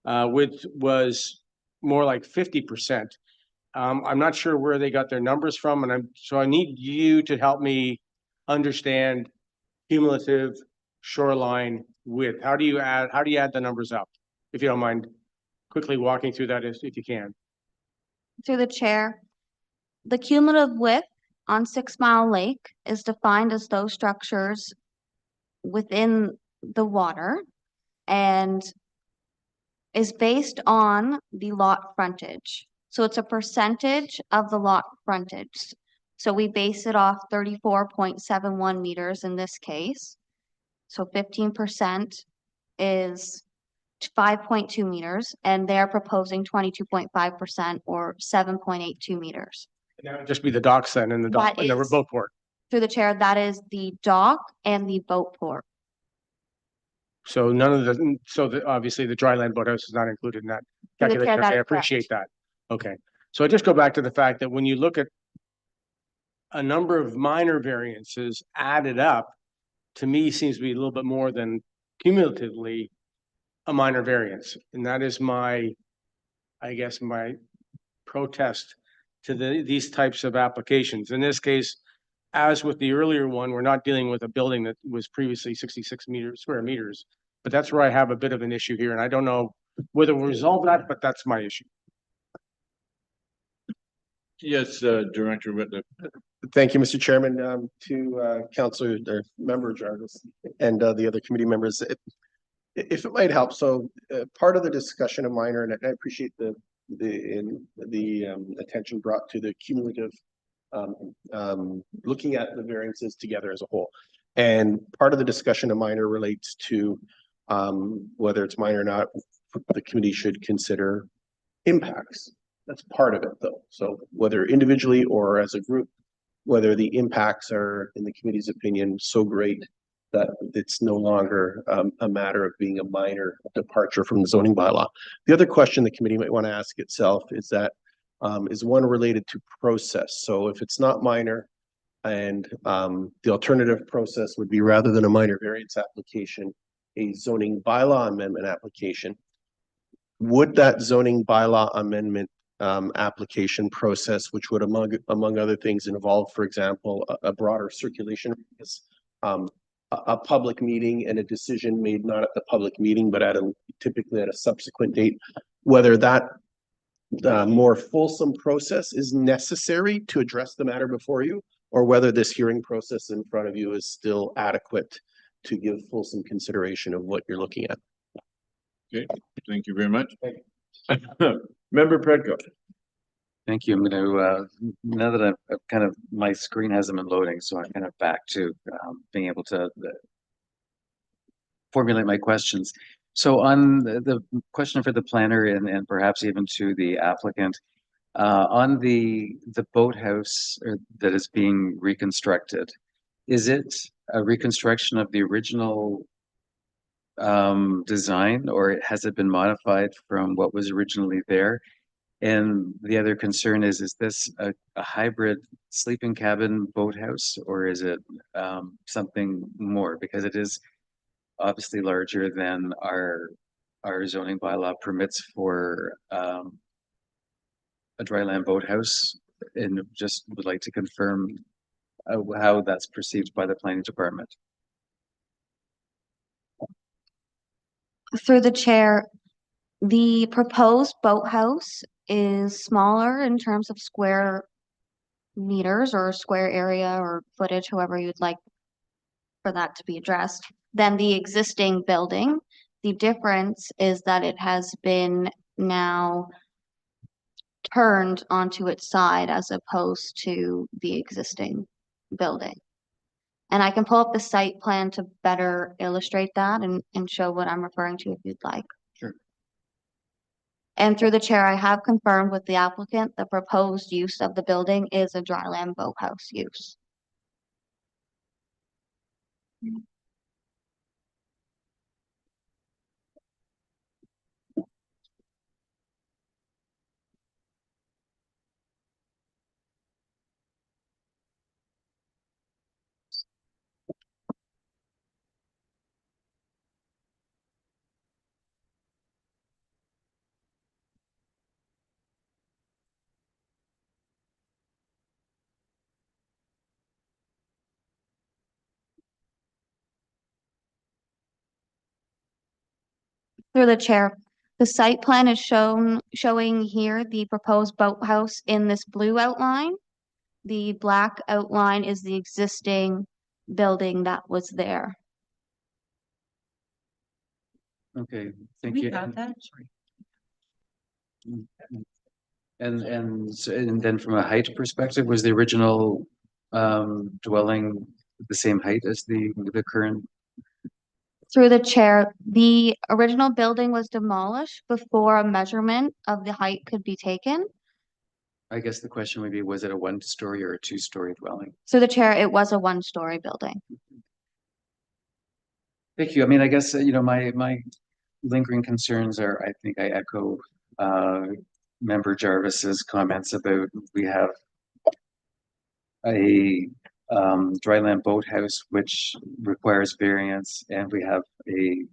width was more like 50%. I'm not sure where they got their numbers from, and so I need you to help me understand cumulative shoreline width. How do you add the numbers up? If you don't mind quickly walking through that if you can. Through the chair, the cumulative width on 6 Mile Lake is defined as those structures within the water and is based on the lot frontage. So it's a percentage of the lot frontage. So we base it off 34.71 meters in this case. So 15% is 5.2 meters, and they're proposing 22.5% or 7.82 meters. And that would just be the docks then and the dock and the boat port. Through the chair, that is the dock and the boat port. So none of the, obviously the dry land boathouse is not included in that Through the calculation. chair, that Okay, I is appreciate correct. that. Okay. So I just go back to the fact that when you look at a number of minor variances added up, to me seems to be a little bit more than cumulatively a minor variance. And that is my, I guess, my protest to these types of applications. In this case, as with the earlier one, we're not dealing with a building that was previously 66 square meters, but that's where I have a bit of an issue here. And I don't know whether we'll resolve that, but that's my issue. Yes, Director Whitler. Thank you, Mr. Chairman, to Councillor or Member Jarvis and the other committee members. If it might help, so part of the discussion of minor, and I appreciate the attention brought to the cumulative, looking at the variances together as a whole. And part of the discussion of minor relates to whether it's minor or not, the committee should consider impacts. That's part of it, though. So whether individually or as a group, whether the impacts are, in the committee's opinion, so great that it's no longer a matter of being a minor departure from the zoning bylaw. The other question the committee might want to ask itself is that is one related to process. So if it's not minor and the alternative process would be, rather than a minor variance application, a zoning bylaw amendment application, would that zoning bylaw amendment application process, which would among other things involve, for example, a broader circulation, a public meeting and a decision made not at the public meeting, but typically at a subsequent date, whether that more fulsome process is necessary to address the matter before you, or whether this hearing process in front of you is still adequate to give fulsome consideration of what you're looking at. Okay, thank you very much. Member Predko. Thank you. I'm going to, now that I've kind of, my screen hasn't been loading, so I'm kind of back to being able to formulate my questions. So on the question for the planner and perhaps even to the applicant, on the boathouse that is being reconstructed, is it a reconstruction of the original design, or has it been modified from what was originally there? And the other concern is this a hybrid sleeping cabin boathouse, or is it something more? Because it is obviously larger than our zoning bylaw permits for a dry land boathouse, and just would like to confirm how that's perceived by the planning department. Through the chair, the proposed boathouse is smaller in terms of square meters or square area or footage, however you'd like for that to be addressed, than the existing building. The difference is that it has been now turned onto its side as opposed to the existing building. And I can pull up the site plan to better illustrate that and show what I'm referring to if you'd like. Sure. And through the chair, I have confirmed with the applicant the proposed use of the building is a dryland boathouse use. Through the chair, the site plan is showing here the proposed boathouse in this blue outline. The black outline is the existing building that was there. Okay, thank We you. got that? Sorry. And then from a height perspective, was the original dwelling the same height as the current? Through the chair, the original building was demolished before a measurement of the height could be taken. I guess the question would be, was it a 1-story or a 2-story dwelling? Through the chair, it was a 1-story building. Thank you. I mean, I guess, my lingering concerns are, I think I echo Member Jarvis's comments about we have a dryland boathouse which requires variance, and we have a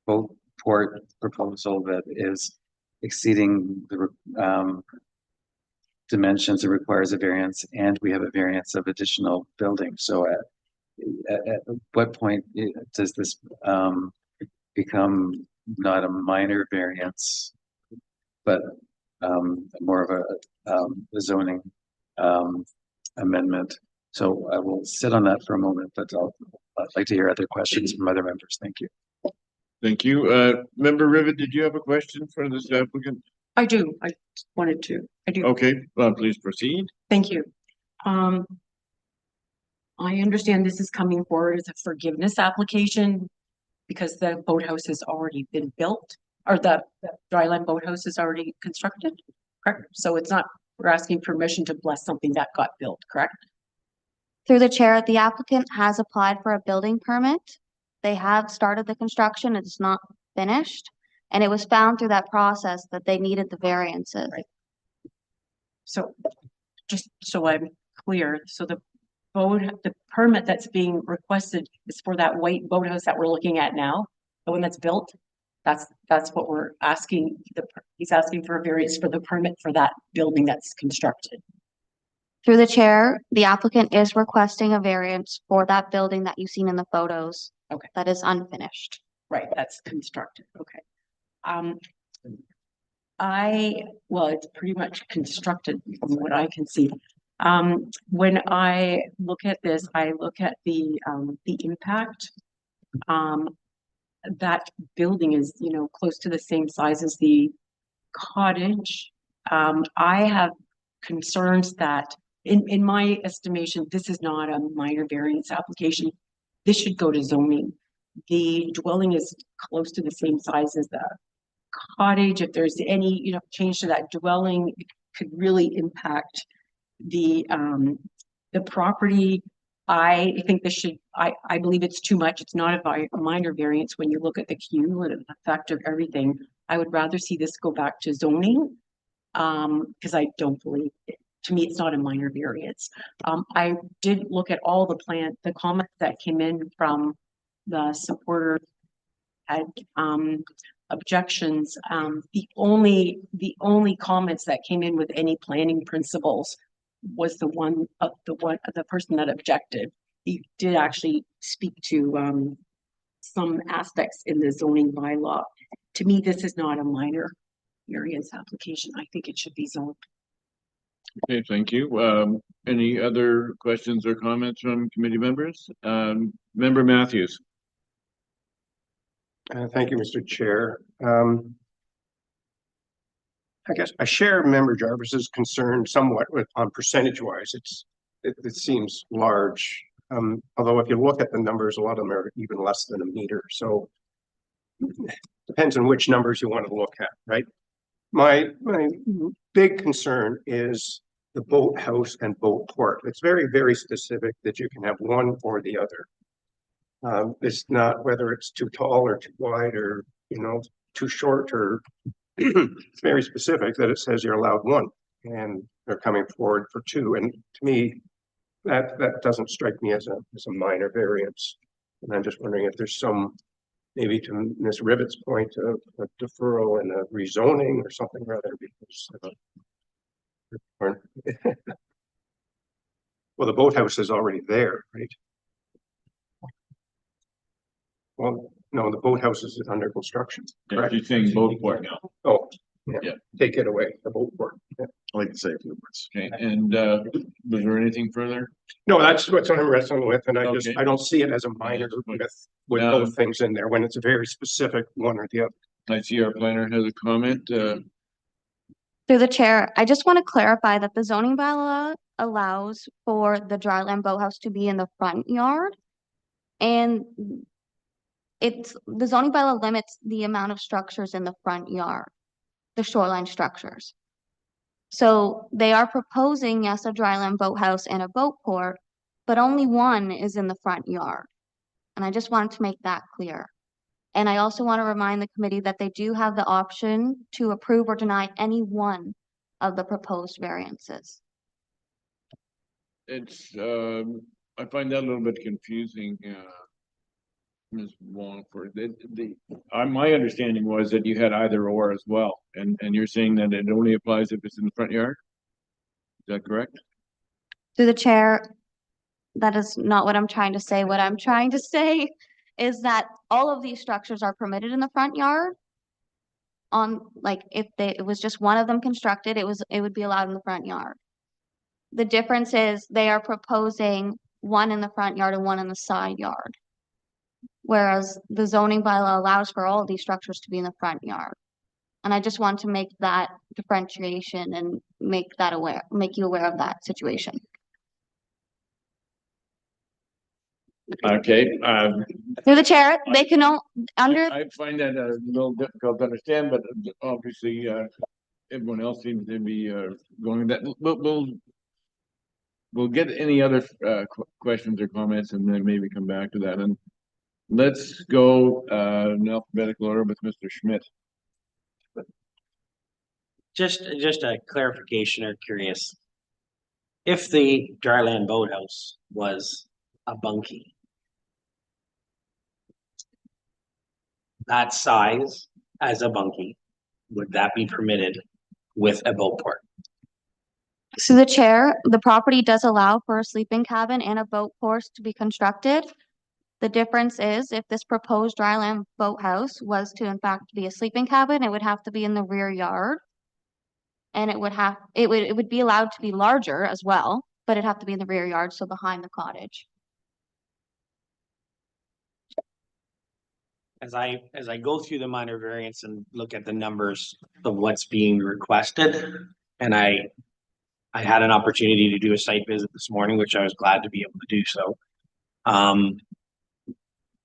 boat port proposal that is exceeding the dimensions. It requires a variance, and we have a variance of additional building. So at what point does this become not a minor variance, but more of a zoning amendment? So I will sit on that for a moment, but I'd like to hear other questions from other members. Thank you. Thank you. Member Rivet, did you have a question for this applicant? I do. I wanted to. I do. Okay, please proceed. Thank you. I understand this is coming forward as a forgiveness application because the boathouse has already been built, or the dryland boathouse is already constructed, correct? So it's not, we're asking permission to bless something that got built, correct? Through the chair, the applicant has applied for a building permit. They have started the construction. It's not finished. And it was found through that process that they needed the variances. Right. So just so I'm clear, so the permit that's being requested is for that white boathouse that we're looking at now, the one that's built. That's what we're asking. He's asking for a variance for the permit for that building that's constructed. Through the chair, the applicant is requesting a variance for that building that you've seen in the photos. Okay. That is unfinished. Right, that's constructed. Okay. Well, it's pretty much constructed from what I can see. When I look at this, I look at the impact. That building is, close to the same size as the cottage. I have concerns that in my estimation, this is not a minor variance application. This should go to zoning. The dwelling is close to the same size as the cottage. If there's any, change to that dwelling, it could really impact the property. I think this should, I believe it's too much. It's not a minor variance when you look at the cumulative effect of everything. I would rather see this go back to zoning, because I don't believe it. To me, it's not a minor variance. I did look at all the comments that came in from the supporter had objections. The only comments that came in with any planning principles was the person that objected. He did actually speak to some aspects in the zoning bylaw. To me, this is not a minor variance application. I think it should be zoned. Okay, thank you. Any other questions or comments from committee members? Member Matthews. Thank you, Mr. Chair. I guess I share Member Jarvis's concern somewhat on percentage-wise. It seems large. Although if you look at the numbers, a lot of them are even less than a meter. So depends on which numbers you want to look at, right? My big concern is the boathouse and boat port. It's very, very specific that you can have one or the other. It's not whether it's too tall or too wide or, too short, or it's very specific that it says you're allowed one and they're coming forward for two. And to me, that doesn't strike me as a minor variance. And I'm just wondering if there's some, maybe to Ms. Rivet's point, a deferral and a rezoning or something rather, because well, the boathouse is already there, right? Well, no, the boathouse boathouses is under construction. Yeah, Correct? you're saying boat port now. Oh, Yeah. yeah, take it away, the boat port. Yeah. I'd like to say a few words. Okay, and was there anything further? No, that's what I'm wrestling with, and Okay. I don't see it as a minor with Yeah. both things in there when it's a very specific one or the other. I see our planner has a comment. Through the chair, I just want to clarify that the zoning bylaw allows for the dryland boathouse to be in the front yard. And the zoning bylaw limits the amount of structures in the front yard, the shoreline structures. So they are proposing, yes, a dryland boathouse and a boat port, but only one is in the front yard. And I just wanted to make that clear. And I also want to remind the committee that they do have the option to approve or deny any one of the proposed variances. It's, I find that a little bit confusing, Ms. Wallingford. My understanding was that you had either or as well, and you're saying that it only applies if it's in the front yard? Is that correct? Through the chair, that is not what I'm trying to say. What I'm trying to say is that all of these structures are permitted in the front yard. Like if it was just one of them constructed, it would be allowed in the front yard. The difference is they are proposing one in the front yard and one in the side yard. Whereas the zoning bylaw allows for all of these structures to be in the front yard. And I just want to make that differentiation and make you aware of that situation. Okay, Through the chair, they can under. I find that a little difficult to understand, but obviously, everyone else seems to be going that. We'll get any other questions or comments, and then maybe come back to that. And let's go in alphabetical order with Mr. Schmidt. Just a clarification or curious. If the dryland boathouse was a bunkie, that size as a bunkie, would that be permitted with a boat port? Through the chair, the property does allow for a sleeping cabin and a boat port to be constructed. The difference is if this proposed dryland boathouse was to in fact be a sleeping cabin, it would have to be in the rear yard. And it would be allowed to be larger as well, but it'd have to be in the rear yard, so behind the cottage. As I go through the minor variance and look at the numbers of what's being requested, and I had an opportunity to do a site visit this morning, which I was glad to be able to do so.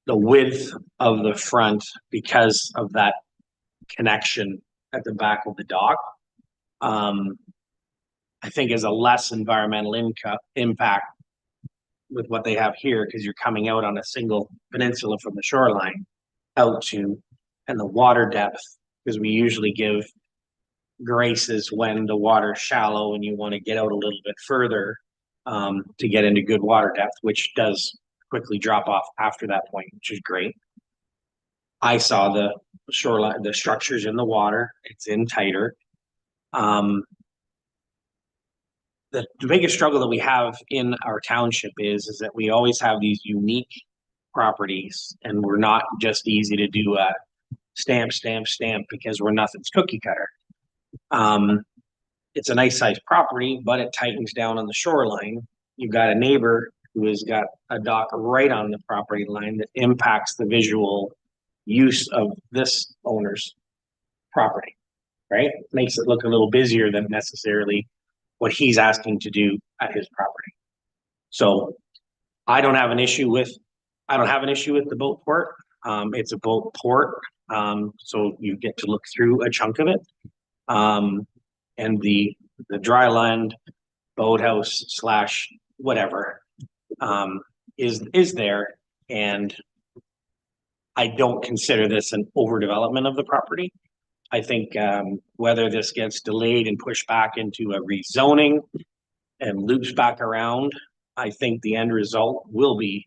The width of the front, because of that connection at the back of the dock, I think is a less environmental impact with what they have here, because you're coming out on a single peninsula from the shoreline out to, and the water depth, because we usually give graces when the water's shallow and you want to get out a little bit further to get into good water depth, which does quickly drop off after that point, which is great. I saw the shoreline, the structures in the water, it's in tighter. The biggest struggle that we have in our township is that we always have these unique properties, and we're not just easy to do a stamp because we're nothing's cookie cutter. It's a nice sized property, but it tightens down on the shoreline. You've got a neighbor who has got a dock right on the property line that impacts the visual use of this owner's property, right? Makes it look a little busier than necessarily what he's asking to do at his property. So I don't have an issue with the boat port. It's a boat port, so you get to look through a chunk of it. And the dry land boathouse / whatever is there, and I don't consider this an overdevelopment of the property. I think whether this gets delayed and pushed back into a rezoning and loops back around, I think the end result will be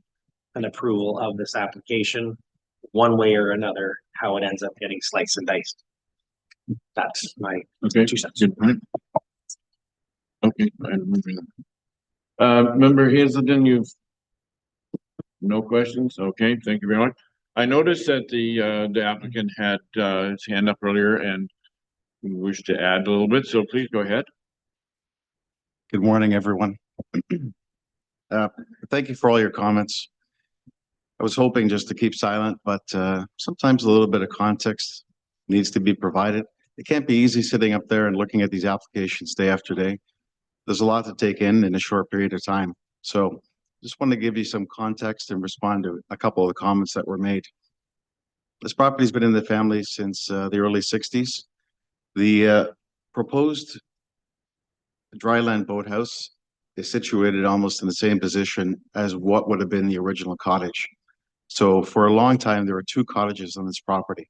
an approval of this application one way or another, how it ends up getting sliced and diced. That's my 2 cents. Good point. Okay, I remember that. Member Hazelden, you've no questions? Okay, thank you very much. I noticed that the applicant had his hand up earlier and wished to add a little bit, so please go ahead. Good morning, everyone. Thank you for all your comments. I was hoping just to keep silent, but sometimes a little bit of context needs to be provided. It can't be easy sitting up there and looking at these applications day after day. There's a lot to take in a short period of time. So just want to give you some context and respond to a couple of the comments that were made. This property's been in the family since the early 60s. The proposed dryland boathouse is situated almost in the same position as what would have been the original cottage. So for a long time, there were two cottages on this property.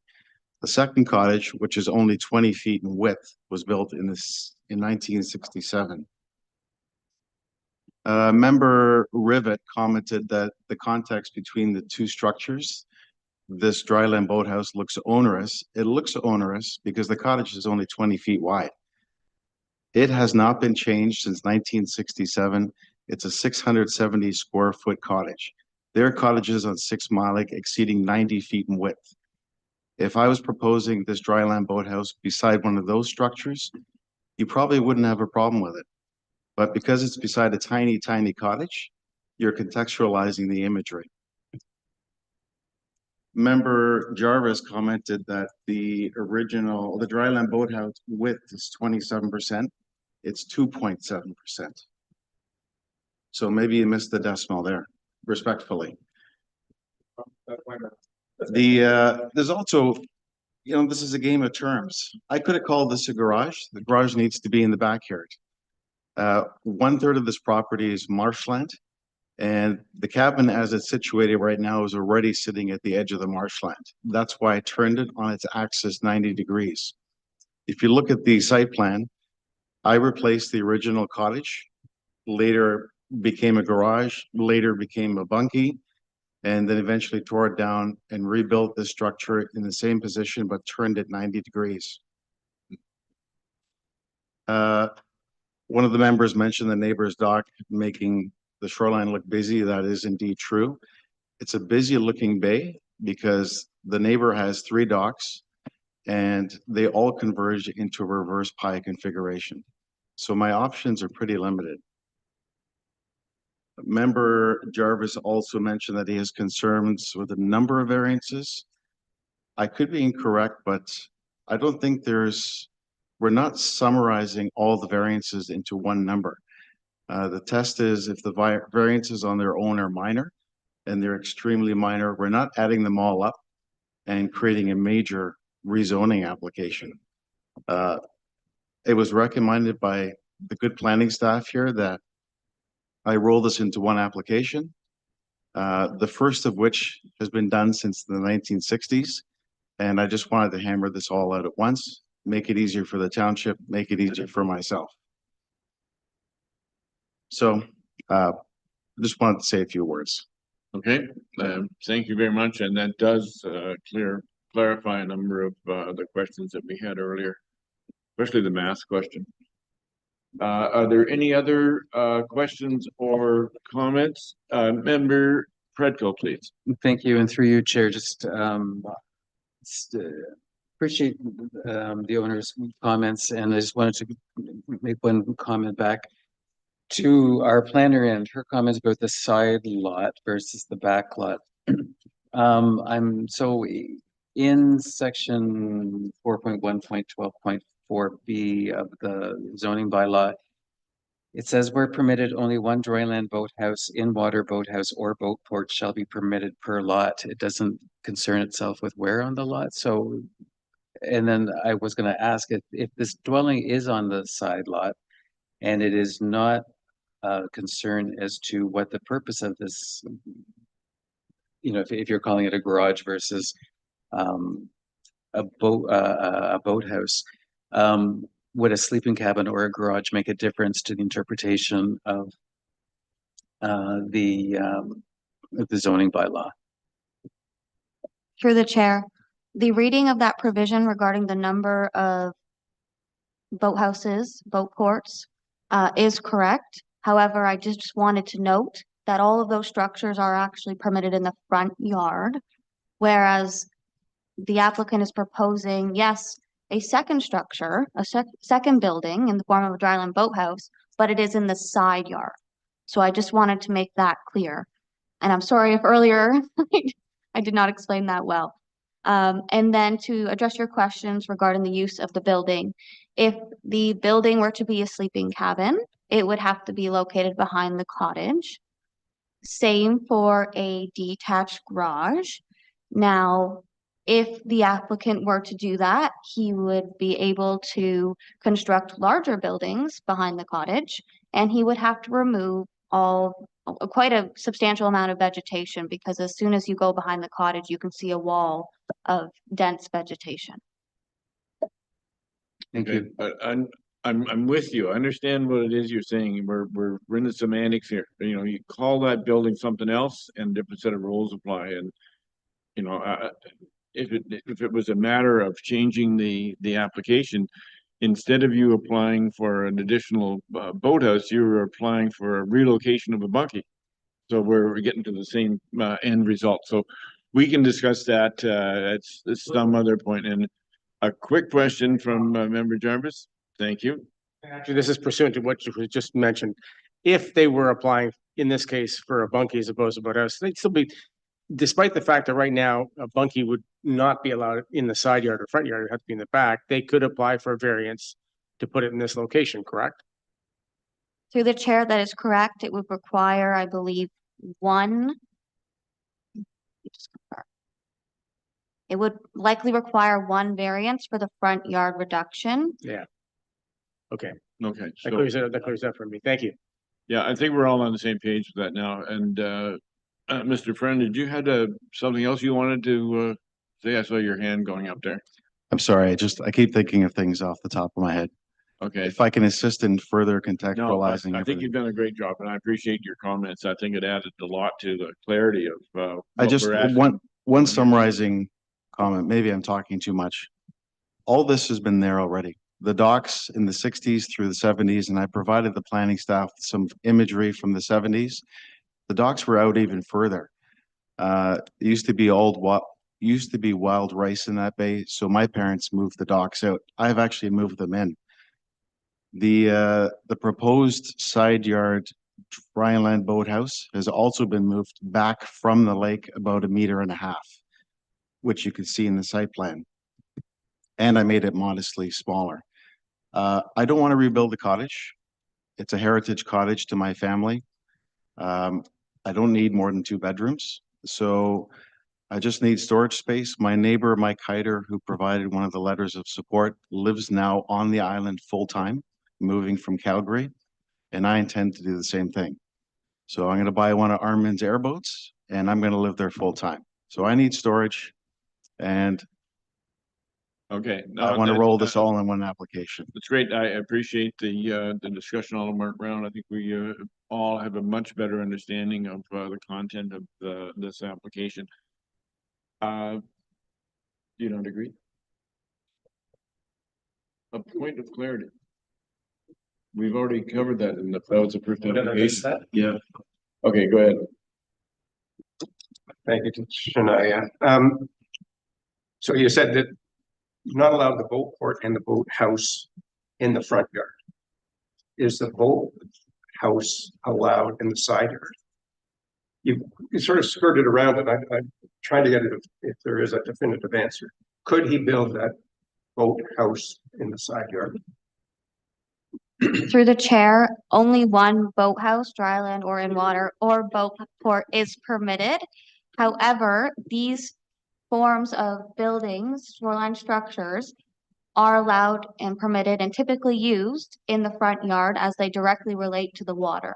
The second cottage, which is only 20 feet in width, was built in 1967. Member Rivet commented that the context between the two structures, this dryland boathouse looks onerous. It looks onerous because the cottage is only 20 feet wide. It has not been changed since 1967. It's a 670 square foot cottage. There are cottages on 6 Mile Lake exceeding 90 feet in width. If I was proposing this dryland boathouse beside one of those structures, you probably wouldn't have a problem with it. But because it's beside a tiny, tiny cottage, you're contextualizing the imagery. Member Jarvis commented that the dryland boathouse width is 27%. It's 2.7%. So maybe you missed the decimal there, respectfully. There's also, this is a game of terms. I could have called this a garage. The garage needs to be in the backyard. 1/3 of this property is marshland, and the cabin as it's situated right now is already sitting at the edge of the marshland. That's why I turned it on its axis 90 degrees. If you look at the site plan, I replaced the original cottage, later became a garage, later became a bunkie, and then eventually tore it down and rebuilt the structure in the same position, but turned it 90 degrees. One of the members mentioned the neighbor's dock making the shoreline look busy. That is indeed true. It's a busy looking bay because the neighbor has 3 docks and they all converge into a reverse pie configuration. So my options are pretty limited. Member Jarvis also mentioned that he has concerns with a number of variances. I could be incorrect, but I don't think we're not summarizing all the variances into one number. The test is if the variances on their own are minor, and they're extremely minor, we're not adding them all up and creating a major rezoning application. It was recommended by the good planning staff here that I roll this into one application, the first of which has been done since the 1960s. And I just wanted to hammer this all out at once, make it easier for the township, make it easier for myself. So I just wanted to say a few words. Okay, thank you very much. And that does clarify a number of the questions that we had earlier, especially the math question. Are there any other questions or comments? Member Predko, please. Thank you, and through you, Chair, just appreciate the owner's comments, and I just wanted to make one comment back to our planner and her comments about the side lot versus the back lot. I'm so in section 4.1.12.4B of the zoning bylaw. It says where permitted, only one dryland boathouse, in-water boathouse, or boat port shall be permitted per lot. It doesn't concern itself with where on the lot. So, and then I was going to ask if this dwelling is on the side lot, and it is not concern as to what the purpose of this, if you're calling it a garage versus a boathouse, would a sleeping cabin or a garage make a difference to the interpretation of the zoning bylaw? Through the chair, the reading of that provision regarding the number of boathouses, boat ports, is correct. However, I just wanted to note that all of those structures are actually permitted in the front yard. Whereas the applicant is proposing, yes, a second structure, a second building in the form of a dryland boathouse, but it is in the side yard. So I just wanted to make that clear. And I'm sorry if earlier I did not explain that well. And then to address your questions regarding the use of the building, if the building were to be a sleeping cabin, it would have to be located behind the cottage. Same for a detached garage. Now, if the applicant were to do that, he would be able to construct larger buildings behind the cottage, and he would have to remove quite a substantial amount of vegetation, because as soon as you go behind the cottage, you can see a wall of dense vegetation. Thank you. But I'm with you. I understand what it is you're saying. We're in the semantics here. You know, you call that building something else and different set of rules apply. And, you know, if it was a matter of changing the application, instead of you applying for an additional boathouse, you were applying for a relocation of a bunkie. So we're getting to the same end result. So we can discuss that at some other point. And a quick question from Member Jarvis. Thank you. Actually, this is pursuant to what was just mentioned. If they were applying, in this case, for a bunkie as opposed to boathouse, they'd still be, despite the fact that right now a bunkie would not be allowed in the side yard or front yard, it would have to be in the back, they could apply for a variance to put it in this location, correct? Through the chair, that is correct. It would require, I believe, one. It would likely require one variance for the front yard reduction. Yeah. Okay. Okay. That clears that for me. Thank you. Yeah, I think we're all on the same page with that now. And Mr. Frehn, did you have something else you wanted to say? I saw your hand going up there. I'm sorry, I keep thinking of things off the top of my head. Okay. If I can assist in further No, contextualizing. I think you've done a great job, and I appreciate your comments. I think it added a lot to the clarity of what we're asking. One summarizing comment, maybe I'm talking too much. All this has been there already. The docks in the 60s through the 70s, and I provided the planning staff some imagery from the 70s. The docks were out even further. It used to be wild rice in that bay, so my parents moved the docks out. I've actually moved them in. The proposed side yard dryland boathouse has also been moved back from the lake about 1.5 meters, which you can see in the site plan. And I made it modestly smaller. I don't want to rebuild the cottage. It's a heritage cottage to my family. I don't need more than 2 bedrooms. So I just need storage space. My neighbor, Mike Heider, who provided one of the letters of support, lives now on the island full-time, moving from Calgary, and I intend to do the same thing. So I'm going to buy one of Armin's airboats, and I'm going to live there full-time. So I need storage, and okay. I want to roll this all in one application. That's great. I appreciate the discussion all around. I think we all have a much better understanding of the content of this application. You don't agree? A point of clarity. We've already covered that in the files approved application. Yeah. Okay, go ahead. Thank you, Shania. So you said that you're not allowed the boat port and the boathouse in the front yard. Is the boathouse allowed in the side yard? You sort of skirted around it. I'm trying to get it if there is a definitive answer. Could he build that boathouse in the side yard? Through the chair, only one boathouse, dryland or in water, or boat port is permitted. However, these forms of buildings, shoreline structures, are allowed and permitted and typically used in the front yard as they directly relate to the water.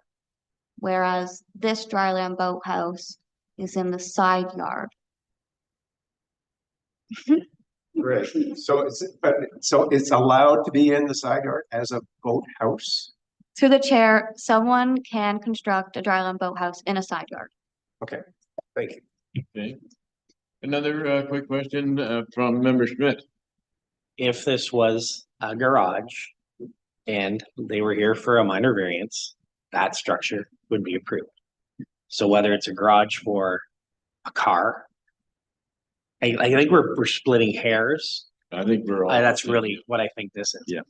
Whereas this dryland boathouse is in the side yard. Right. So it's allowed to be in the side yard as a boathouse. Through the chair, someone can construct a dryland boathouse in a side yard. Okay, thank you. Okay. Another quick question from Member Schmidt. If this was a garage and they were here for a minor variance, that structure would be approved. So whether it's a garage for a car I think we're splitting hairs. I think we're all. That's really what I think this is. Yeah.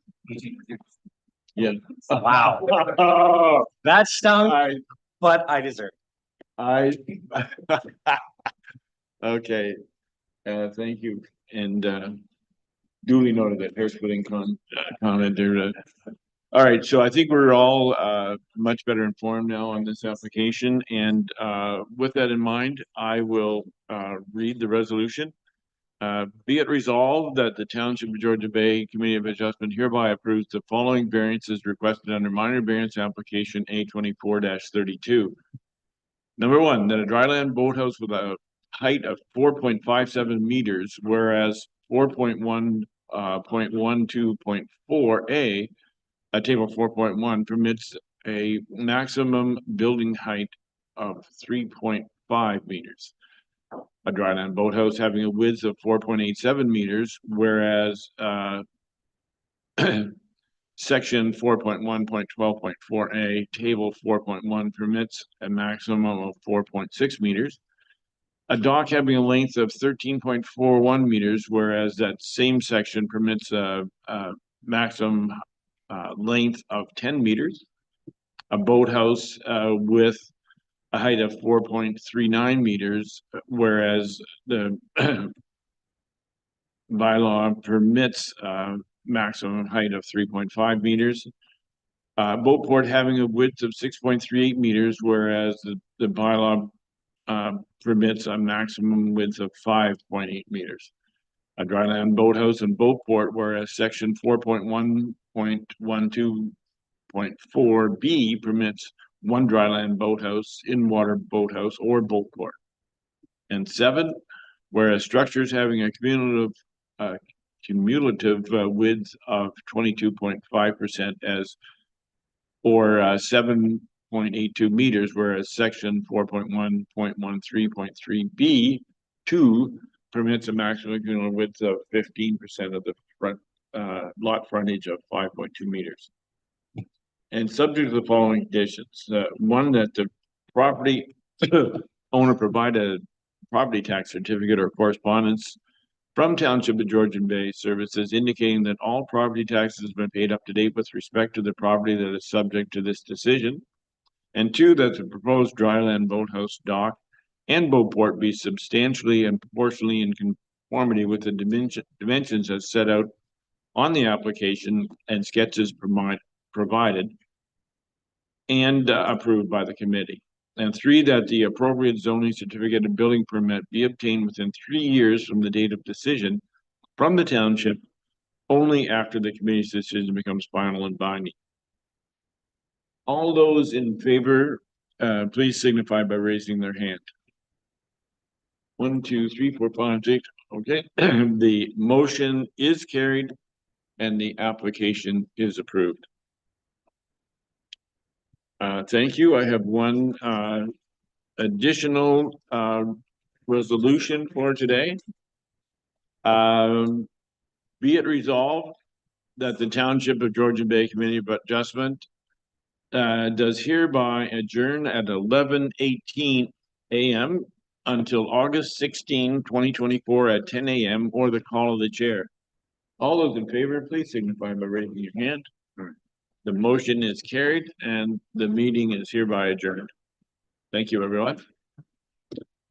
Yeah. Wow. That stung, but I deserve it. Okay, thank you, and duly noted that hair splitting comment there. All right, so I think we're all much better informed now on this application, and with that in mind, I will read the resolution. Be it resolved that the Township of Georgian Bay Committee of Adjustment hereby approves the following variances requested under minor variance application A 24-32. Number one, that a dryland boathouse with a height of 4.57 meters, whereas 4.1.12.4A, table 4.1 permits a maximum building height of 3.5 meters. A dryland boathouse having a width of 4.87 meters, whereas section 4.1.12.4A, table 4.1 permits a maximum of 4.6 meters. A dock having a length of 13.41 meters, whereas that same section permits a maximum length of 10 meters. A boathouse with a height of 4.39 meters, whereas the bylaw permits maximum height of 3.5 meters. Boat port having a width of 6.38 meters, whereas the bylaw permits a maximum width of 5.8 meters. A dryland boathouse and boat port, whereas section 4.1.12.4B permits one dryland boathouse, in-water boathouse, or boat port. And 7, whereas structures having a cumulative width of 22.5% as or 7.82 meters, whereas section 4.1.13.3B 2 permits a maximum cumulative width of 15% of the front lot frontage of 5.2 meters. And subject to the following conditions. One, that the property owner provide a property tax certificate or correspondence from Township of Georgian Bay Services indicating that all property taxes have been paid up to date with respect to the property that is subject to this decision. And 2, that the proposed dryland boathouse, dock, and boat port be substantially and proportionally in conformity with the dimensions as set out on the application and sketches provided and approved by the committee. And 3, that the appropriate zoning certificate and building permit be obtained within 3 years from the date of decision from the township, only after the committee's decision becomes final and binding. All those in favor, please signify by raising their hand. 1, 2, 3, 4, 5, 6. Okay, the motion is carried and the application is approved. Thank you. I have one additional resolution for today. Be it resolved that the Township of Georgian Bay Committee of Adjustment does hereby adjourn at 11:18 a.m. until August 16, 2024 at 10 a.m. or the call of the chair. All those in favor, please signify by raising your hand. The motion is carried and the meeting is hereby adjourned. Thank you, everyone.